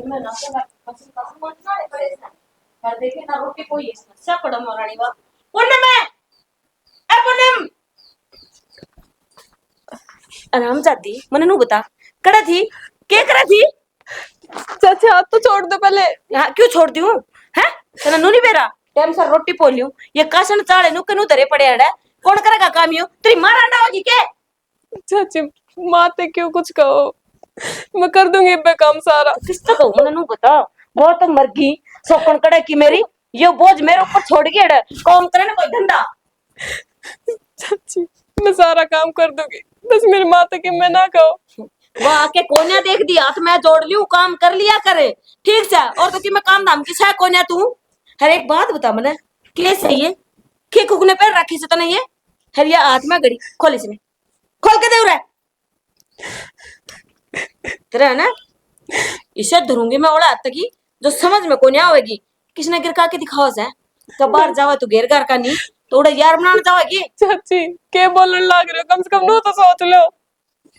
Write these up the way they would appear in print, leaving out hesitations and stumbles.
मैं ना के बस बस मत ना पड़े कर देखे ना रोटी कोई समस्या पड़ा मोरानी वा पुण्य में ए पुण्यम आराम जाती मने नु बता कड़ा थी के करा थी चाची हाथ तो छोड़ दो पहले। यहाँ क्यों छोड़ दी हूँ हैं तना नु नहीं बेरा टाइम से रोटी पोलियो ये कासन चाले नु कनु धरे पड़े अड़े कौन करेगा काम यो तेरी मां रांडा होगी के चाची माते क्यों कुछ कहो, मैं कर दूंगी बे काम सारा। किसका कहूँ मने नु बता वो तो मर गई सोकन कड़े की मेरी ये बोझ मेरे ऊपर छोड़ के अड़े काम करे ना कोई धंधा। चाची मैं सारा काम कर दूंगी, बस मेरी माता की मैं ना कहो। वो आके कोन्या देख दी हाथ मैं जोड़ लियो काम कर लिया करे ठीक से और तो कि मैं काम धाम की छा कोन्या तू हर एक बात बता मने कैसे ये के कुकने पैर रखी से तो नहीं है हर ये हाथ में घड़ी खोल इसने खोल के दे रहा तेरा ना इसे धरूंगी मैं ओला हाथ की जो समझ में कोन्या आवेगी किसने गिर का के दिखाओ से कब बाहर जावा तू घेर घर का नहीं तो उड़े यार बनाने जाओगी। चाची के बोलने लग रहे हो, कम से कम नो तो सोच लो।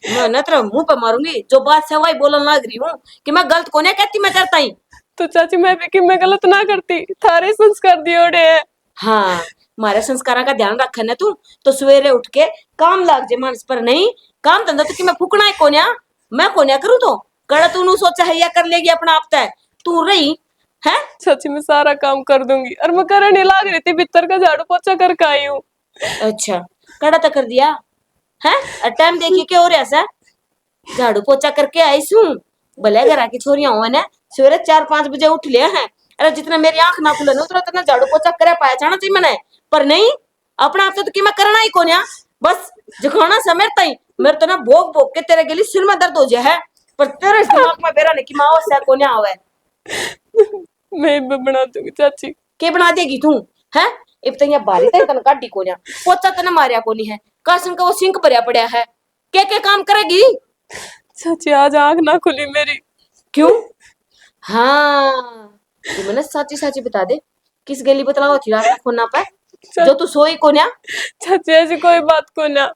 मैं न तेरा मुंह पे मारूंगी जो बात से वही बोलने लग रही हूँ कि मैं गलत कोने कहती मैं करता ही तो चाची मैं भी कि मैं गलत ना करती, थारे संस्कार दिए ओड़े हैं। हाँ हमारे संस्कारा का ध्यान रखा ना तू तो सवेरे उठ के काम लाग जे मानस पर नहीं काम धंधा तो कि मैं फूकना है कोन्या मैं कोन्या करूँ तो कड़ा तू नु सोचा है या कर लेगी अपना आप तय तू रही है। चाची मैं सारा काम कर दूंगी और मैं करने लग रही थी भीतर का झाड़ू पोछा करके आई हूँ। अच्छा कड़ा तो कर दिया है टाइम देखिए क्या हो रहा सा झाड़ू पोछा करके आई हूँ भले घर की छोरियां हुआ ना सवेरे 4-5 बजे उठ लिया है अरे जितना मेरी आंख ना खुले उतना उतना झाड़ू पोछा करे पाया जाना चाहिए मैंने पर नहीं अपना आप तो कि मैं करना ही कौन बस जखाना समेरता ही मेरे तो ना भोग भोग के तेरे के लिए सिर में दर्द हो जाए है पर तेरे दिमाग में बेरा नहीं कि माँ से कौन आवे मैं बना दूंगी चाची। के बना देगी तू है इब तो यहाँ बारी तन काटी कोन्या पोचा तना मारिया कोनी है कासन का वो सिंक भरिया पड़ा है के काम करेगी। चाची आज आंख ना खुली मेरी। क्यों हाँ तू मैंने साची साची बता दे किस गली बतलाओ थी रात खोना पे जो तू सोई कोन्या। चाची ऐसी कोई बात को ना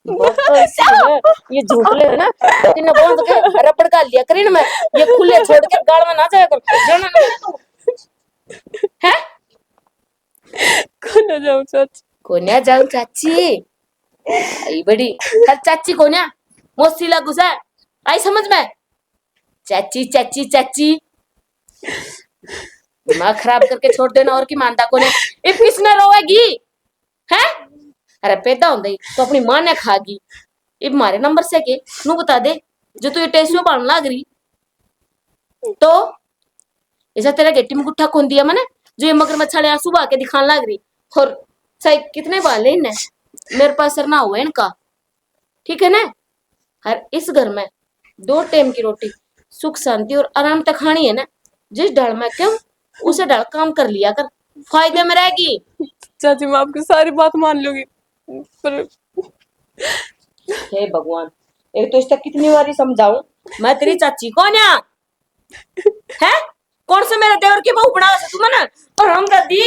बस तो ऐसी है ये झूठ ले है ना इन्हें बोल के रबड़ का लिया करी ना मैं ये खुले छोड़ के गाल में ना जाया कर जाना ना तू है को ना जाऊं चाची कोन्या जाऊं चाची आई बड़ी हर चाची कोन्या मोसी लागू सा आई समझ में चाची चाची चाची दिमाग खराब करके छोड़ देना और की मानता कोने इब किसने रोएगी है अरे पैदा होंदा ही तो अपनी मां ने खागी इब मारे नंबर से के नु बता दे जो तू ये टेस्टियो पान लाग रही तो ऐसा तेरा गेटी में गुट्ठा खोन दिया मैंने जो ये मगर मच्छर सुबह के दिखाने लग रही और सही कितने बाल है इन्हें मेरे पास सर ना हुआ इनका ठीक है ना हर इस घर में 2 टाइम की रोटी सुख शांति और आराम तक खानी है ना जिस डाल में क्यों उसे डाल काम कर लिया कर फायदे में रहेगी। चाची मैं आपकी सारी बात मान लूंगी पर हे भगवान एक तो इसका कितनी बारी समझाऊं मैं तेरी चाची कौन है कौन सा मेरा देवर की बहू बना तू ना और हम दादी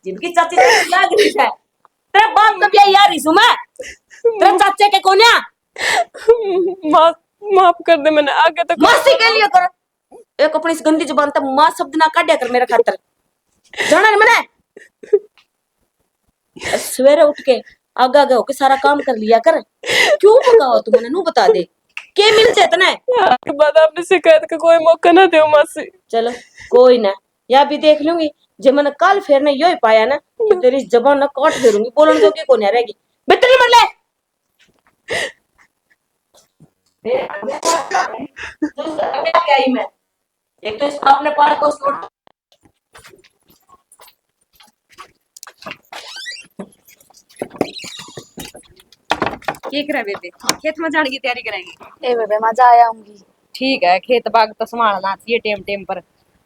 जिनकी चाची लग रही है तेरा बाप कब यार इस मैं तेरा चाचे के कौन माफ कर दे मैंने आगे तक मस्ती के लिए कर एक अपनी इस गंदी जुबान तक मां शब्द ना काटिया कर मेरे खातर जाना नहीं मैंने सवेरे उठ के आगा आगा होके सारा काम कर लिया कर क्यों भगाओ तू मैंने नू बता दे के मिल चेतना के बाद आपने शिकायत का कोई मौका ना दो मासी। चलो कोई ना या भी देख लूंगी जे मैंने काल फेर ने यो ही पाया ना तो तेरी जबान ना काट फेरूंगी बोलन जो के कोने रहेगी बेटर मर ले क्या ही मैं एक तो इस आपने पार को छोड़ क्या करा बेबे खेत में जाने की तैयारी करेंगे। ए बेबे मैं जा आऊंगी। ठीक है खेत बाग तो संभालना चाहिए टेम टेम पर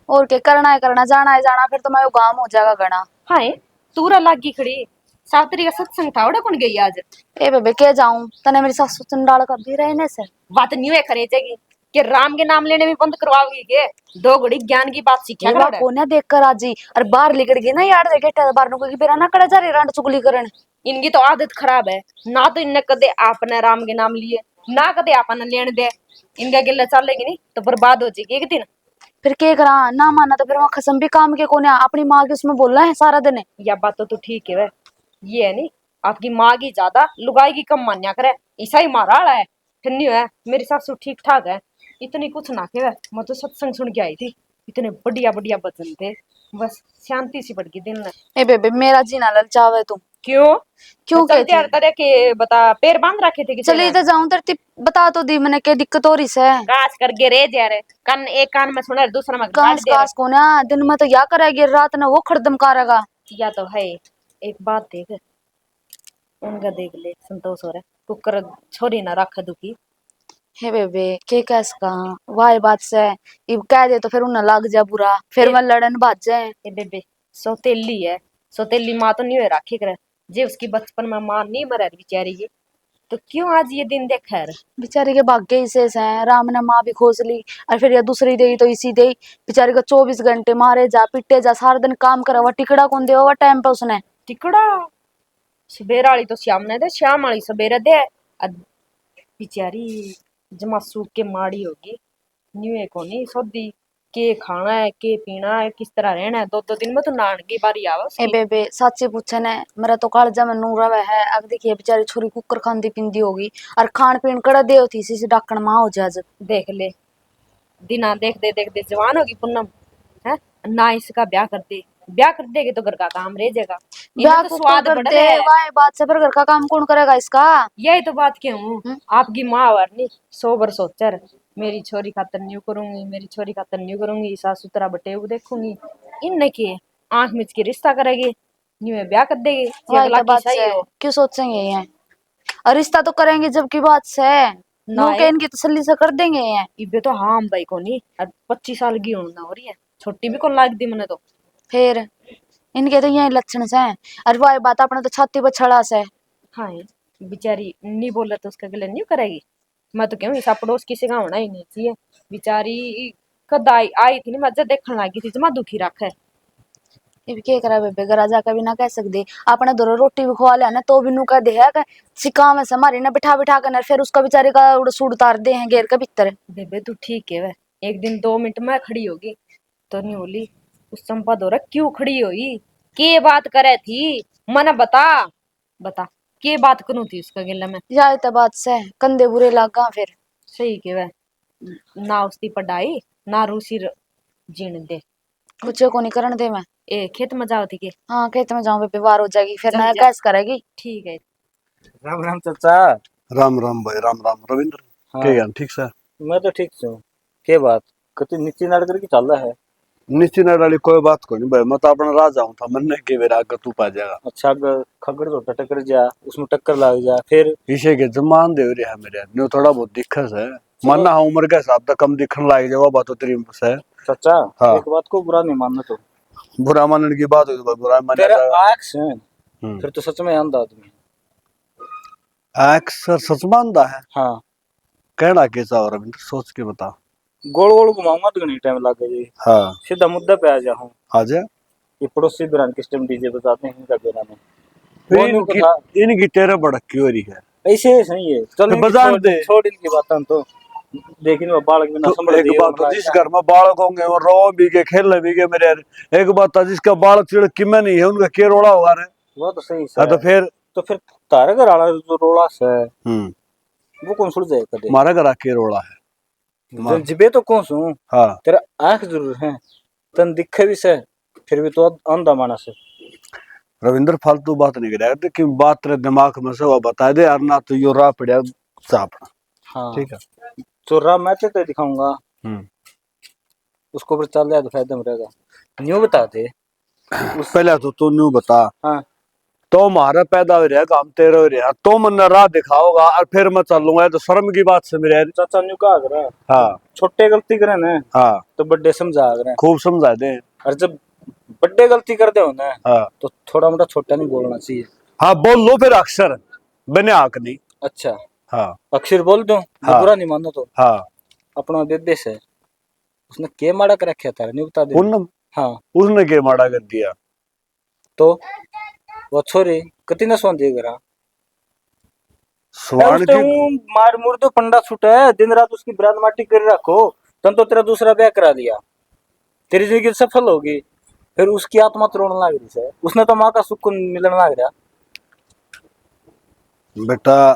और क्या करना है करना जाना है जाना फिर तो मैं वो काम हो जाएगा घना। हाँ तूरा लागी खड़ी सावित्री का सत्संग था उड़ा कौन गई आज। ए बेबे के जाऊं तने मेरी सासू चंडाल कर दी रहने से बात नहीं है करे जाएगी कि राम के नाम लेने में बंद करवाओगी के 2 घड़ी ज्ञान की बात सीखा करो कोने देख कर आजी और बाहर निकल गई ना यार देखे बाहर नु की बेरा ना कड़ा जा रे रंड चुगली करन इनकी तो आदत खराब है ना तो इनने कदे आपने राम के नाम लिए ना कदे आपन लेने दे इनका गिल्ला चलेगी नहीं तो बर्बाद हो जाएगी एक दिन। फिर क्या करा, ना माना तो फिर वहाँ खसम भी काम के कोने अपनी माँ के उसमें बोलना है सारा दिन। या बात तो ठीक है वह, ये है नहीं आपकी माँ की ज्यादा लुगाई की कम मान्या करे, ऐसा ही मारा आला है। फिर नहीं है मेरी सासू ठीक ठाक है, इतनी कुछ ना के वह। मैं तो सत्संग सुन के आई थी, इतने बढ़िया बढ़िया भजन थे, बस शांति सी पड़ गई दिन में। ए बेबे मेरा जीना ललचावे तुम। क्यों क्यों चलते कहती हर तरह के बता, पैर बांध रखे थे किसी चली ने? तो जाऊं तरती, बता तो दी मैंने क्या दिक्कत हो रही है। काश कर गे रे जा रे, कान एक कान में सुना दूसरा में झाड़ कास दे कास को ना दिन में तो या करेगी, रात में वो खड़दम करेगा। या तो है। एक बात देख, उनका देख ले संतोष हो रहा है, कुकर छोरी ना रख दुखी। हे बेबे के कैस का वाह बात से इब कह दे तो फिर उन्हें लग जा बुरा, फिर मैं लड़न भाज जाए। ये बेबे सौतेली है, सौतेली माँ तो नहीं हुए राखी करे, जे उसकी बचपन में माँ नहीं मरे बेचारी ये, तो क्यों आज ये दिन देख है? बेचारी के भाग्य ही शेष है, राम ने माँ भी खोज ली और फिर ये दूसरी दे तो इसी दे। बेचारी को 24 घंटे मारे जा पिटे जा सारा दिन काम करा, वह टिकड़ा कौन दे वह टाइम पे उसने। टिकड़ा सवेरा वाली तो श्याम ने दे, श्याम वाली सवेरे दे। बेचारी जमा सूख के माड़ी होगी, न्यूए को नहीं सोदी के खाना है के पीना है किस तरह रहना है, 2-2 दिन में तो नहान की बारी आवे ए उसकी। बेबे सच्ची पूछे ने मेरा तो कालजा में नूर रवे है। अब देखिए बेचारी छोरी कुकर खांदी पिंदी होगी और खान पीन कड़ा दे थी सी डाकण मां हो जा जब। देख ले दिना देख दे जवान होगी पूनम है, ना इसका ब्याह कर दे, ब्याह कर देगी तो घर का काम रह जाएगा। ब्याह इन्हें तो कुकर स्वाद कर बढ़ दे रहा है। वाह बात से, पर घर का काम कौन करेगा इसका। यही तो बात क्यों हूँ, हम्म? आपकी माँ वारनी 100 बार सोचर मेरी छोरी खातर न्यू करूंगी, मेरी छोरी खातर न्यू करूंगी, सास सुथरा बटे वो देखूंगी। इन के आंख मिच के रिश्ता करेगी, न्यू में ब्याह कर देगी कि वाह अगला तो की बात सही से हो। क्यों सोचेंगे ये, और रिश्ता तो करेंगे जब की बात से ना नू के इनकी तसल्ली से कर देंगे ये। इबे तो हाँ भाई को नहीं, अब 25 साल की होना हो रही है, छोटी भी कौन लाग दी मैंने तो। फिर इनके तो यही लक्षण से हैं। और वह बात अपने तो छाती पर छड़ा से। हाँ बेचारी नहीं बोला तो उसका गले नहीं करेगी। मैं तो कहूँ ऐसा पड़ोस किसी का होना ही नहीं चाहिए। बेचारी कद आई थी ना, मजा देखने लगी थी जमा दुखी रखा है। ये भी क्या करा बेबे, गरा जाकर भी ना कह सकते अपने दोनों रोटी भी खवा लिया ना तो भी नू कह दे है सिका में से हमारी ना बिठा बिठा कर फिर उसका बेचारे का सूट उतार दे हैं घेर के भीतर। बेबे तू ठीक है वह, एक दिन 2 मिनट में खड़ी होगी तो नहीं बोली उस चंपा दौरा क्यों खड़ी हुई, के बात करे थी मना बता, बता के बात करूं थी उसका गिल्ला में। जाए तो बात से कंधे बुरे लागा फिर। सही के वह, ना उसकी पढ़ाई ना रूसी जीने दे। कुछ को नहीं करने दे मैं। ए खेत में जाओ थी के? हाँ खेत में जाऊं बेबे, वार हो जाएगी फिर चल ना जा। गैस करेगी। ठीक है। राम राम चाचा। राम राम भाई, राम राम रविंद्र। हाँ के ज्ञान ठीक से मैं तो ठीक छू। के बात कति नीचे नाड़ करके चल रहा है। निश्चित वाली कोई बात को नहीं भाई, मैं तो अपना राजा हूँ था, मन के मेरा आगे तू पा जाएगा। अच्छा अगर खगड़ तो टक्कर जा उसमें टक्कर लग जा फिर इसे के जमान दे रहे है मेरे न्यू थोड़ा बहुत दिक्कत है, मानना हाँ उम्र के हिसाब से कम दिखने लग जाएगा बात तो तेरी से। चाचा हाँ। एक बात को बुरा नहीं मानना तो बुरा मानने की बात हुई तो बुरा मानने तेरा का। आँख से फिर तो सच में अंधा आदमी। अक्सर सच मानता है। हाँ कहना कैसा हो रविंद्र, सोच के बता। गोल गोल घुमाऊंगा तो नहीं टाइम लग जी। हाँ सीधा मुद्दा पे आ जाऊँ। आज ये पड़ोसी बिरान किस टाइम डीजे बजाते हैं इनका बेरा में वो नहीं को था। इनकी तेरे भड़क हो रही है ऐसे सही है चल तो बजा दे। छोड़ इनकी बातें तो देखिए बालक में ना तो समझ एक बात तो जिस घर में बालक होंगे वो रो भी के खेलने भी के मेरे यार, एक बात तो जिसका बालक चिड़क की में नहीं है उनका के रोड़ा होगा रे। वो तो सही हाँ है। तो फिर तारे घर वाला जो रोड़ा से वो कौन सुन जाए कदे हमारा घर के रोड़ा है जिबे तो कौन सू। हाँ तेरा आंख जरूर है तन दिखे भी से फिर भी तो अंधा मानस है। रविंद्र फालतू बात नहीं करेगा कि बात तेरे दिमाग में से वो बता दे यार, ना तो यो राह पड़ा चापना। हाँ ठीक है तो राह मैं तेरे दिखाऊंगा उसको फिर चल जाए तो फायदा में रहेगा। न्यू बता दे पहले तो तू न्यू बता। हाँ तो हमारा पैदा हो रहा काम तेरे हो रहा तो मन राह दिखाओगा और फिर मैं चलूंगा, तो शर्म की बात से मेरे। चाचा न्यू कहा कर हाँ छोटे गलती करे ना हाँ तो बड़े समझा करे, खूब समझा दे। और जब बड़े गलती कर दे हो ना हाँ तो थोड़ा मोटा छोटा नहीं बोलना चाहिए। हाँ बोल लो फिर अक्सर बने आक नहीं। अच्छा हाँ अक्षर बोल दो हाँ। बुरा नहीं मानो तो हाँ अपना बेबे से उसने के माड़ा कर रखा था नहीं बता दे। उन हाँ उसने के माड़ा कर दिया तो वो छोरी कति न सौंधी करा स्वर्ण उसते की हूँ मार मुर दो पंडा छूटा है, दिन रात उसकी बरात माटी कर रखो, तन तो तेरा दूसरा ब्याह करा दिया, तेरी जिंदगी सफल होगी। फिर उसकी आत्मा तो रोने लग रही है, उसने तो माँ का सुकून मिलने लग रहा। बेटा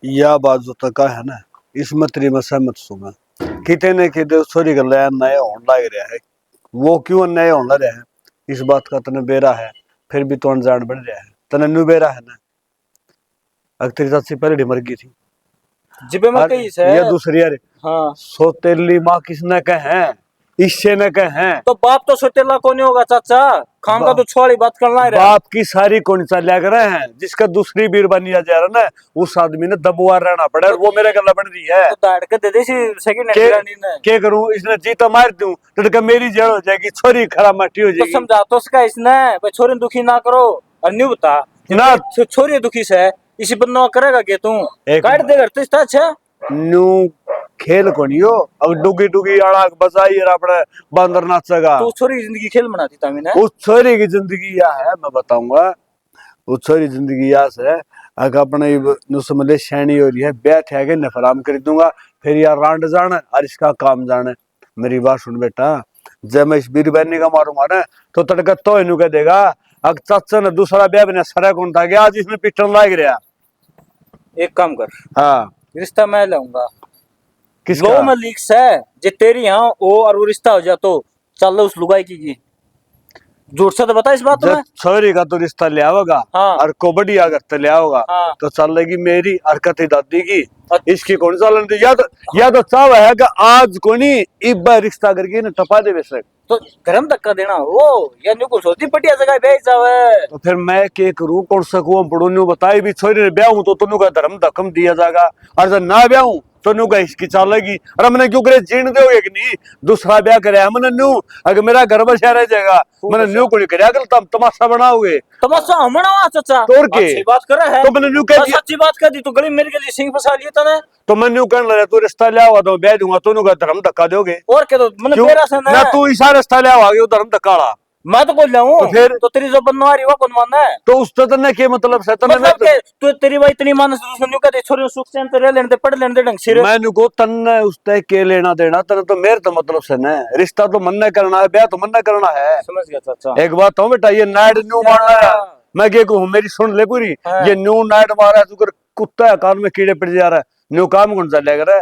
यह बात जो तक है ना, इसमें तेरी मैं सहमत हूँ मैं। कितने ने कितने छोरी का नया नया होने लग रहा है, वो क्यों नया होने रहा है इस बात का तने बेरा है, फिर भी तो अनजान बन रहा है, तने न्यू बेरा है ना। अगर तेरी चाची पहले मर गई थी, जिबे में कही से ये दूसरी यार हाँ, सोतेली माँ किसने कहे, इससे न कहे। तो बाप तो सोतेला को नहीं होगा चाचा, खाम का तो छोड़ी बात करना ही रहा। बाप की सारी कौन सा लग रहे हैं, जिसका दूसरी बीर बनिया जा रहा ना, उस आदमी ने दबुआ रहना पड़ा, और वो मेरे गला बन रही है। तो दाड़ के दे दे सेकंड के, हैंड गाड़ी ने। के करूं, इसने जीता मार दूं तो मेरी जड़ हो जाएगी, छोरी खराब मट्टी हो तो जाएगी। समझा तो उसका इसने भाई छोरी दुखी ना करो, और नहीं बता ना छोरी दुखी से इसी बदनाम करेगा के तू एक काट दे घर तो इतना अच्छा न्यू खेल को नहीं हो, अब डुगी डुगी आड़ा बजाई अपने बंदर नाचेगा। तो छोरी जिंदगी खेल बनाती था मैंने। उस छोरी की जिंदगी या है, मैं बताऊंगा उस छोरी जिंदगी या से। अगर अपने नुसमले शैनी हो रही है, बैठ है नफराम कर दूंगा, फिर यार रांड जाना और इसका काम जाना। मेरी बात सुन बेटा, जब मैं इस बीर बहनी का मारूंगा ना, तो तड़का तो इनू कह देगा अगर चाचा ने दूसरा ब्याह बना सरा कौन था गया, आज इसमें पिटन लाग रहा। एक काम कर, हाँ रिश्ता मैं लाऊंगा, किसका? लो मैं लीक से जे तेरी यहाँ ओ और वो रिश्ता हो जा तो चल उस लुगाई की झूठ से तो बता इस बात में। जब छोरी का तो रिश्ता ले आओगा, हाँ। और कोबड़ी अगर तो ले आओगा, हाँ। तो चलेगी मेरी हरकत दादी की, इसकी कौन सा चलन। या तो चाव है कि आज को नहीं इब रिश्ता करके ना टपा दे वैसे, तो गरम धक्का देना हो या न्यू को सोचती पटिया जगह भेज जावे। तो फिर मैं के करूं, कौन सकूं पढ़ू न्यू बताई भी छोरी ने ब्याह हूं तो तुनु का धर्म धक्कम दिया जाएगा, और जब ना ब्याह हूं तो न्यू का इसकी चलेगी। अरे मैंने क्यों करे जीण दोगे कि नहीं, दूसरा ब्याह करे मैंने न्यू, अगर मेरा घर बसा रह जाएगा मैंने न्यू को नहीं करे, तुम तमाशा बनाओगे। तमाशा हमना हुआ चाचा, तोड़ के अच्छी बात करे है तो मैंने न्यू कह दिया, सच्ची बात कर दी तो गली मेरे के लिए सिंह फंसा लिया तने। तो मैं न्यू कहने लगा तू रिश्ता ले आओगा तो ब्याह दूंगा, तू का धर्म धक्का दोगे। और क्या तो मैंने क्यों? तेरा से ना तू इसा रिश्ता ले आओगे वो धर्म धक्का वाला, मैं तो बोल रहा हूँ तो फिर तो तेरी जो बनवा रही है वो कौन मानना है। तो उस तने के मतलब से तने मतलब के तू तेरी भाई इतनी मानस दूसरे न्यू कहते छोरे सुख चैन तो रह लेने दे, पढ़ लेने दे ढंग से। मैं को तन्ने उसते के लेना देना, तने तो मेरे तो मतलब से न रिश्ता तो मन ने करना है, ब्याह तो मन ने करना है। समझ गया चाचा। एक बात हो बेटा, ये नाइट न्यू मारना है, मैं क्या कहूँ मेरी सुन ले पूरी, ये न्यू नाइट मारा है तू कर कुत्ता है, कान में कीड़े पड़ जा रहा है, न्यू काम कौन सा लेकर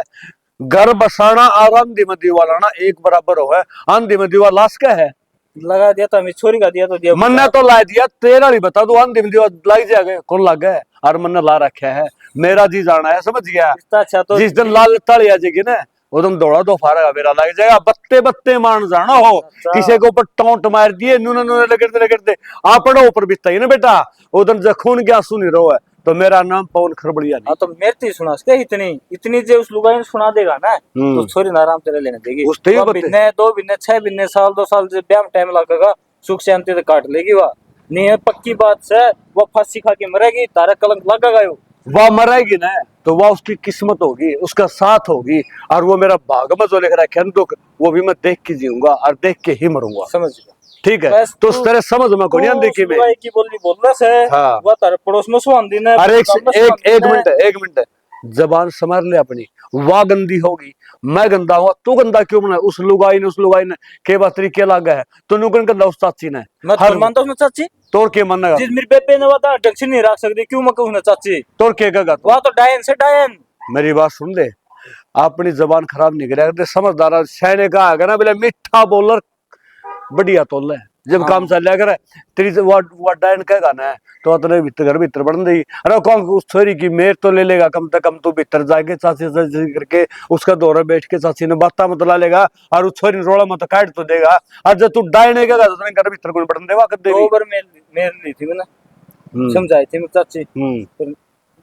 घर बसाना और आंधी में दीवा लाना एक बराबर हो है। आंधी में दीवा लाश का है, लगा दिया तो हमें छोरी का दिया तो दिया मन ने तो ला दिया, तेरा नहीं बता दो आंधी में दीवा लग जाएगा कौन लग गया, और मन ने ला रखा है, मेरा जी जाना है, समझ गया। अच्छा तो जिस दिन लाल ताली आ जाएगी ना, वो तुम दौड़ा दो फारेगा मेरा लग जाएगा, बत्ते बत्ते मान जाना हो। किसी के ऊपर टोंट मार दिए नूने नूने लगते आपड़ो ऊपर बिता ही ना बेटा, वो दिन जखून क्या सुनी रो है, तो मेरा नाम पवन खरबड़िया नहीं। हाँ तो मेरे तो सुना उसके इतनी इतनी जे उस लुगाई ने सुना देगा ना तो छोरी ना आराम तेरे लेने देगी। उस ते वो बिन्ने 2 बिन्ने 6 बिन्ने साल 2 साल से ब्याह में टाइम लगेगा, सुख शांति तो काट लेगी वह नहीं है पक्की बात से, वो फांसी खा के मरेगी, तारा कलंक लगेगा यो। वह मरेगी ना तो वह उसकी किस्मत होगी, उसका साथ होगी, और वो मेरा भाग में जो लिख रखा है दुख, वो भी मैं देख के जीऊंगा और देख के ही मरूंगा। समझ गया, ठीक है, तो उस तरह समझ में को नहीं देखी में की बोली बोल रहा है। हाँ। वो तारे पड़ोस में सुहान दिन है। अरे एक मिनट जबान संभाल ले अपनी, वाह गंदी होगी, मैं गंदा हुआ तू गंदा क्यों बना, उस लुगाई ने के बात तरीके लगा है तो नुकन गंदा उस चाची ने मैं तो मानता हूं चाची, तोड़ के मानेगा जिस मेरी बेबे ने वादा ढंग से नहीं रख सकती क्यों मैं कहूं ना चाची, तोड़ के कहेगा वह तो डायन से डायन। मेरी बात सुन ले, अपनी जबान खराब नहीं करे, समझदार सैने का है ना बोले मीठा बोलर बढ़िया तोल है, जब हाँ। काम चल कर तेरी डायन कहेगा ना तो अतने घर भीतर बढ़ दी। अरे कौन उस छोरी की मेर तो ले लेगा, कम से कम तू भीतर जाके चाची चाची करके उसका दौरा बैठ के चाची ने बाता मत ला लेगा, और उस छोरी रोड़ा मत काट तो देगा, और जब तू डायन कहेगा तो घर भीतर कोई बढ़न देगा कर देगी। ओवर मेर ली थी मैंने समझाई थी मैं चाची,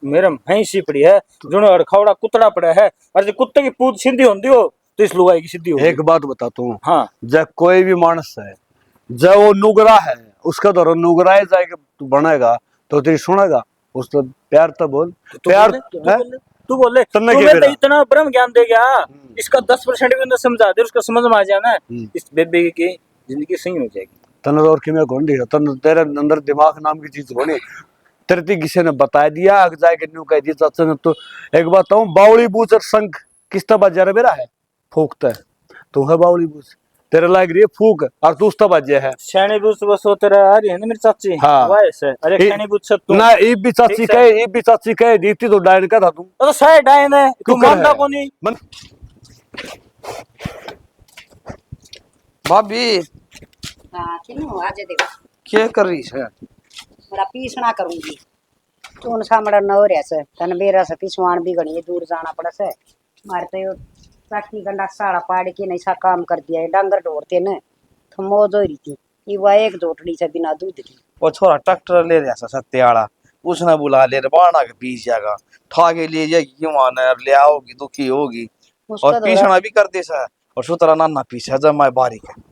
मेरा भैंसी पड़ी है जुनो अड़खावड़ा कुतड़ा पड़ा है, और जब कुत्ते की पूछ सीधी होती हो तो इस लुगाई की सीधी हो। एक बात बताता हूँ, हाँ जब कोई भी मानस है जब वो नुगरा है उसका दौरा नुगराए जाएगा तू बनेगा तो तेरी सुनेगा, उस तो प्यार तो बोल प्यार तू बोले तुम्हें तो इतना ब्रह्म ज्ञान दे गया, इसका 10% भी समझा दे, उसका समझ में आ जाना इस बेबे की जिंदगी सही हो जाएगी। तन और कि मैं कौन दिया तन तेरे अंदर दिमाग नाम की चीज होनी, तेरे किसी ने बता दिया आग जाके न्यू कह दिया चाचा ने तो एक बात बताऊं बावली बूझ और संग किस तब बजा मेरा है फूकता है तू है बावली बूझ तेरे लाग रही है फूक और तू उस बजे है शैनी बुस बस हो तेरा आ रही है ना मेरी चाची हाँ। वैसे अरे ये- शैनी बुस तू ना ये भी चाची ठीक कहे ये भी चाची कहे दीती तो डायन का था तू तो साइड आए ने तू क्यों कर मानता है? कोनी मन भाभी हाँ किन्नू आज देखो क्या कर रही है? मेरा पीसना करूंगी तू सामड़ा न हो रहा से तन बेरा से पिसवान भी गणी दूर जाना पड़ा से मारे तो यो चाकी गंडा साड़ा पाड़ के नहीं सा काम कर दिया है डांगर ढोरते न तो मौज हो रही थी ये वह एक जोटड़ी से बिना दूध की वो छोरा ट्रैक्टर ले रहा सत्ते आड़ा उसने बुला ले बाणा के पीस जाएगा ठाके ले जाएगी क्यों आना ले आओगी दुखी होगी उसका और पीसना भी कर दे सा और सुतरा नाना पीछे जब मैं बारीक है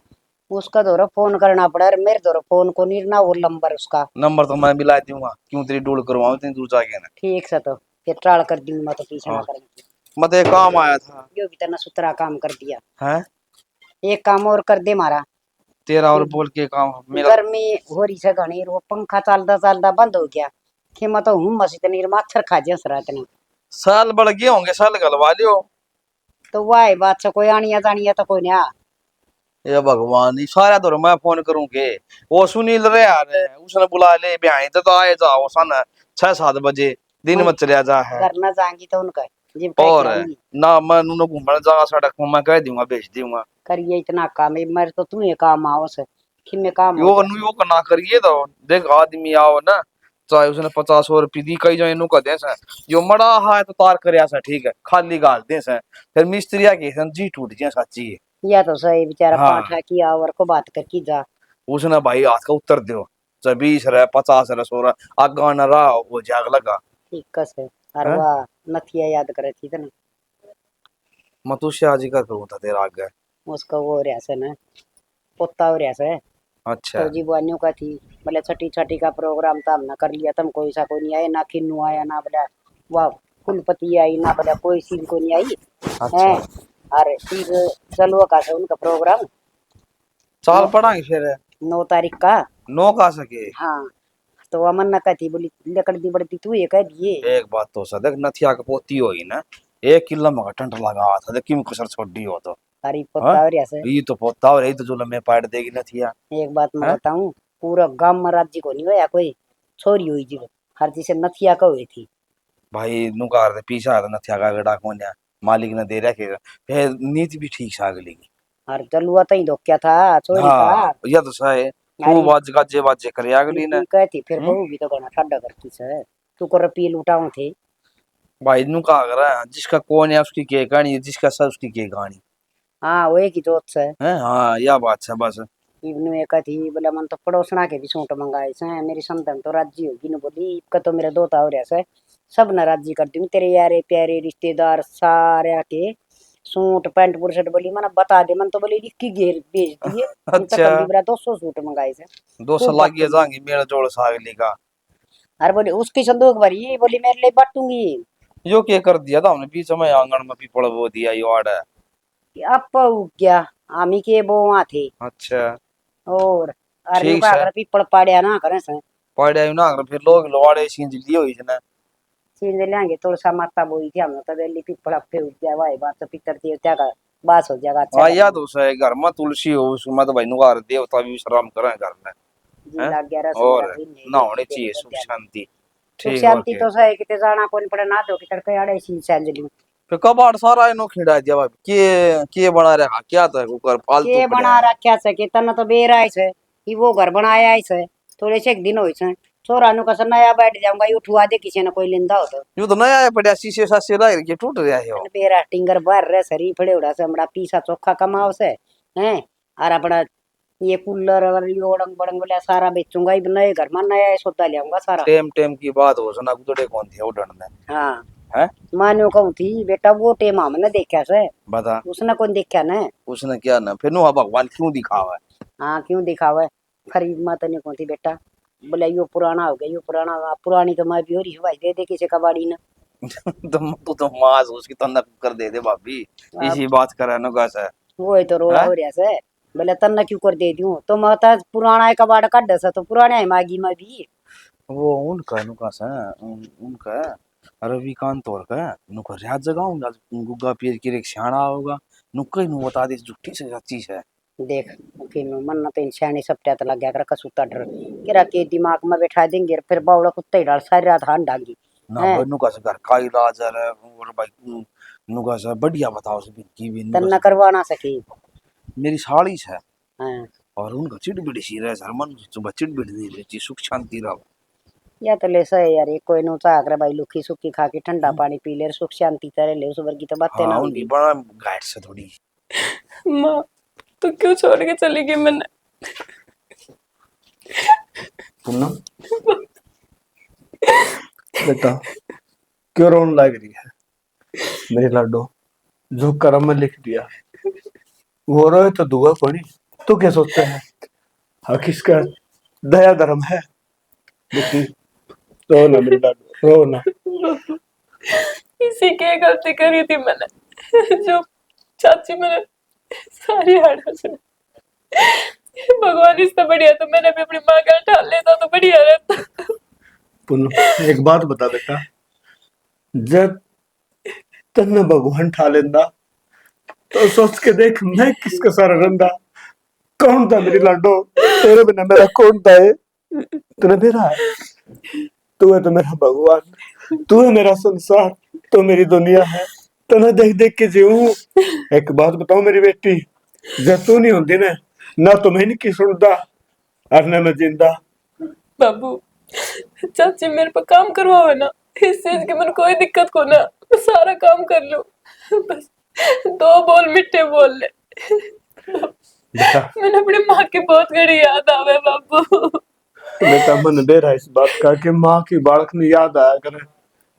उसका दौरा फोन करना पड़ा और मेरे दौरा फोन को नहीं ना वो नंबर उसका नंबर तो मैं मिला दूंगा क्यों तेरी डोल करवाऊं इतनी दूर जाके ना ठीक से तो फिर ट्राल कर दी मैं तो पीछे ना हाँ। करूंगी मत एक काम आया था यो भी तना सुतरा काम कर दिया है एक काम और कर दे मारा तेरा और बोल के काम मेरा गर्मी हो रही है घनी वो पंखा चलता चलता बंद हो गया कि मैं तो हूँ मसी तनी मच्छर खा जस रात ने साल बढ़ गए होंगे साल गलवा लियो तो वाह बात से कोई आनिया जानिया तो कोई ना ये भगवान ये सारा दौर मैं फोन करूंगे वो सुनील रे यार उसने बुला ले बिहाई तो आए जाओ सन 6-7 बजे दिन में चलिया जा है करना जाएंगी तो उनका जिम कह और के आऊंगी। ना मैं उन्होंने घूमने जागा सड़क में मैं कह दूंगा बेच दूंगा करिए इतना काम है मेरे तो तू ये काम आओ से कि मैं काम यो नु यो ना करिए तो देख आदमी आओ ना चाहे उसने 50 रुपये दी कई जाए नु का दे से जो मड़ा है तो तार करया सा ठीक है खाली गाल दे से फिर मिस्त्रिया के सन जी टूट जाए सच्ची है या तो सही बेचारा हाँ। पाठा किया और को बात कर की जा उसने भाई हाथ का उत्तर दो चाहे 20 रहे 50 रहे 16 आगा न रहा वो जाग लगा ठीक कस है और हाँ? वाह नथिया याद करे थी ना मतुष्या जी का करूँ था तेरा आगे उसका वो रहा से ना पोता हो रहा से अच्छा तो जी बुआनियों का थी बोले छठी छठी का प्रोग्राम था हमने कर लिया तुम कोई सा कोई नहीं आया ना किन्नू आया ना बोला वाह कुलपति आई ना बोला कोई सीन को नहीं आई अच्छा है अरे फिर चलो का से उनका प्रोग्राम चाल पढ़ाएंगे फिर 9 तारीख का नो का सके हाँ तो अमन न कहती बोली लकड़ दी बड़ती तू ये कह दिए एक बात तो सदक नथिया का पोती होगी ना 1 किलो में टंट लगा था देख क्यों कसर छोड़ दी हो तो तारी पोता हो रहा से ये तो पोता और यही तो जो लम्बे पाड़ देगी नथिया एक बात मैं हाँ? बताऊं पूरा गांव में राज्य को नहीं होया कोई छोरी हुई जी हर चीज से नथिया का हुई थी भाई नुकार पीछा तो नथिया का गड़ा कोन्या मालिक ने दे रखेगा फिर नीति भी ठीक सा अगली की और चलुआ तो ही धोख्या था छोरी हाँ का या तो सही तू बाजे करे अगली ने कहती फिर बहू भी तो गना ठंडा करती से तू को रपी लुटाऊं थे भाई नु का कर जिसका कौन है उसकी के कहानी जिसका सब उसकी के कहानी हाँ वो एक ही जोत से है हाँ यह बात है बस इवनु एक थी बोला मन तो पड़ोसना के भी सूट मंगाए से मेरी समतन तो राज्य होगी न बोली का तो मेरा दोता हो रहा से सब न राज्य कर दूं तेरे यारे प्यारे रिश्तेदार सारे के सूट पैंट बुरशट बोली मन बता दे मन तो बोली लिख की घेर भेज दिए हम तो अच्छा। कल बरा 200 सूट मंगाए से 200 लागिए जाएंगे मेरा जोड़ सागली का अरे बोली उसकी संदूक भरी बोली मेरे लिए बांटूंगी यो क्या कर दिया था हमने बीच में आंगन में पीपल वो दिया यो आड़ है अब क्या आमी के बोवा थे अच्छा और अरे ठीक का है। अगर पीपल पाड़िया ना करे से पढ़े ना फिर लोग लोड़े सींज लिए हुई ना सीन लेंगे तुलसा माता बोई थी हम तो दिल्ली पीपल पे उठ गया भाई बात तो पितर देवता का बास हो जाएगा अच्छा हाँ याद हो सही घर में तुलसी हो उसमें तो भाई नुकार देवता भी विश्राम करें घर में जी हैं? लग गया रस और मेरा भी नहीं, ना होनी नहीं, चाहिए नहीं, सुख नहीं, शांति सुख ठीक शांति है तो सही किते जाना कोन पड़े ना दो कि तड़के आड़े सी सैंजली फिर कबाड़ सारा इनो खिड़ा दिया भाई के बना रखा क्या तो है कुकर फालतू के पड़े बना हैं। रखा से कि तन तो बेर आए से कि वो घर बनाया है से थोड़े से एक दिन होई से छोरा नु कस नया बैठ जाऊंगा ये उठवा दे किसी ने कोई लिंदा हो तो यूं तो नया है पड़ा शीशे सासे लग के टूट रहा है यो बेरा टिंगर बार रे सरी फड़े उड़ा से हमरा पीसा चोखा कमाओ से हैं और अपना ये कूलर और ये ओड़ंग बड़ंग बोले सारा बेचूंगा ये नए घर में नया सौदा ले आऊंगा सारा टेम टेम की बात हो सुना गुदड़े कौन थे उड़न ने हाँ हैं मानो कहूँ थी बेटा वो टेम हमने देखा से बता उसने कौन देखा ना उसने क्या ना फिर नु भगवान क्यों दिखावा हाँ क्यों दिखावा खरीद मत नहीं कौन थी बेटा बोले यो पुराना हो गया यो पुराना पुरानी तो मैं भी हो रही हूँ भाई दे दे किसी कबाड़ी ने तू तो मास उसकी तो नक कर दे दे भाभी इसी बात करे न कैसे वो ही तो रोड़ा हाँ? हो रहा से बोले तन्ना क्यों कर दे दूं तो मैं तो पुराना है कबाड़ काट दे तो पुराने है मागी में भी वो उनका नुका सा उनका रविकांत और का नुका रात जगाऊं आज गुग्गा पीर की एक सियाना होगा नुका ही नु बता दे झूठी से सच्ची है। देख कि मन ना तो इंसान ही सपटा तो लग गया कर कसूता डर किरा के दिमाग में बैठा देंगे फिर बावड़ा कुत्ते ही डाल सारी रात हान डांगी ना हैं भाई नुका से घर का इलाज है और भाई नुका से बढ़िया बताओ से की भी तन नुका न करवा ना सकी से मेरी साड़ी है हैं और उनका चिड़बिड़ सी रहे सर मन सुबह चिड़बिड़ नहीं रहती सुख शांति रहो। या तो ले सही यार ये कोई नो चाह कर भाई लुखी सुखी खा के ठंडा पानी पी ले सुख शांति करे ले उस वर्गी तो बातें ना हाँ होगी उनकी बड़ा गाइड से थोड़ी माँ तू क्यों छोड़ के चली गई मैंने? पूनम बेटा क्यों रोने लग रही है मेरी लाडो? जो कर्म में लिख दिया वो रोए तो दुआ पड़ी। तू क्या सोचता है हक इसका दया धर्म है? बेटी रो ना मेरी लाडो रो ना। इसी की गलती करी थी मैंने जो चाची मैंने सारी हाड़ा से भगवान इससे बढ़िया तो मैंने भी अपनी माँ का ठान लेता तो बढ़िया रहता। पूनम एक बात बता बेटा, जब तन्ने भगवान ठा लेंदा तो सोच के देख मैं किसका सारा रंदा। कौन था मेरी लाडो? तेरे बिना मेरा कौन था? तूने मेरा है, तू है तो मेरा भगवान, तू है मेरा संसार, तो मेरी दुनिया है। तने देख देख के जीऊं। एक बात बताओ मेरी बेटी, जब तू नहीं होती ना तो मैं नहीं की सुनता और ना मैं जिंदा। बाबू चाची मेरे पे काम करवाओ ना, इस चीज की मैंने कोई दिक्कत को ना, मैं सारा काम कर लूं, बस 2 बोल मिठे बोल ले। बेटा मैंने अपनी माँ की बहुत बड़ी याद आवे बाबू। बेटा मन दे रहा इस बात का कि माँ की बालक ने याद आया करे।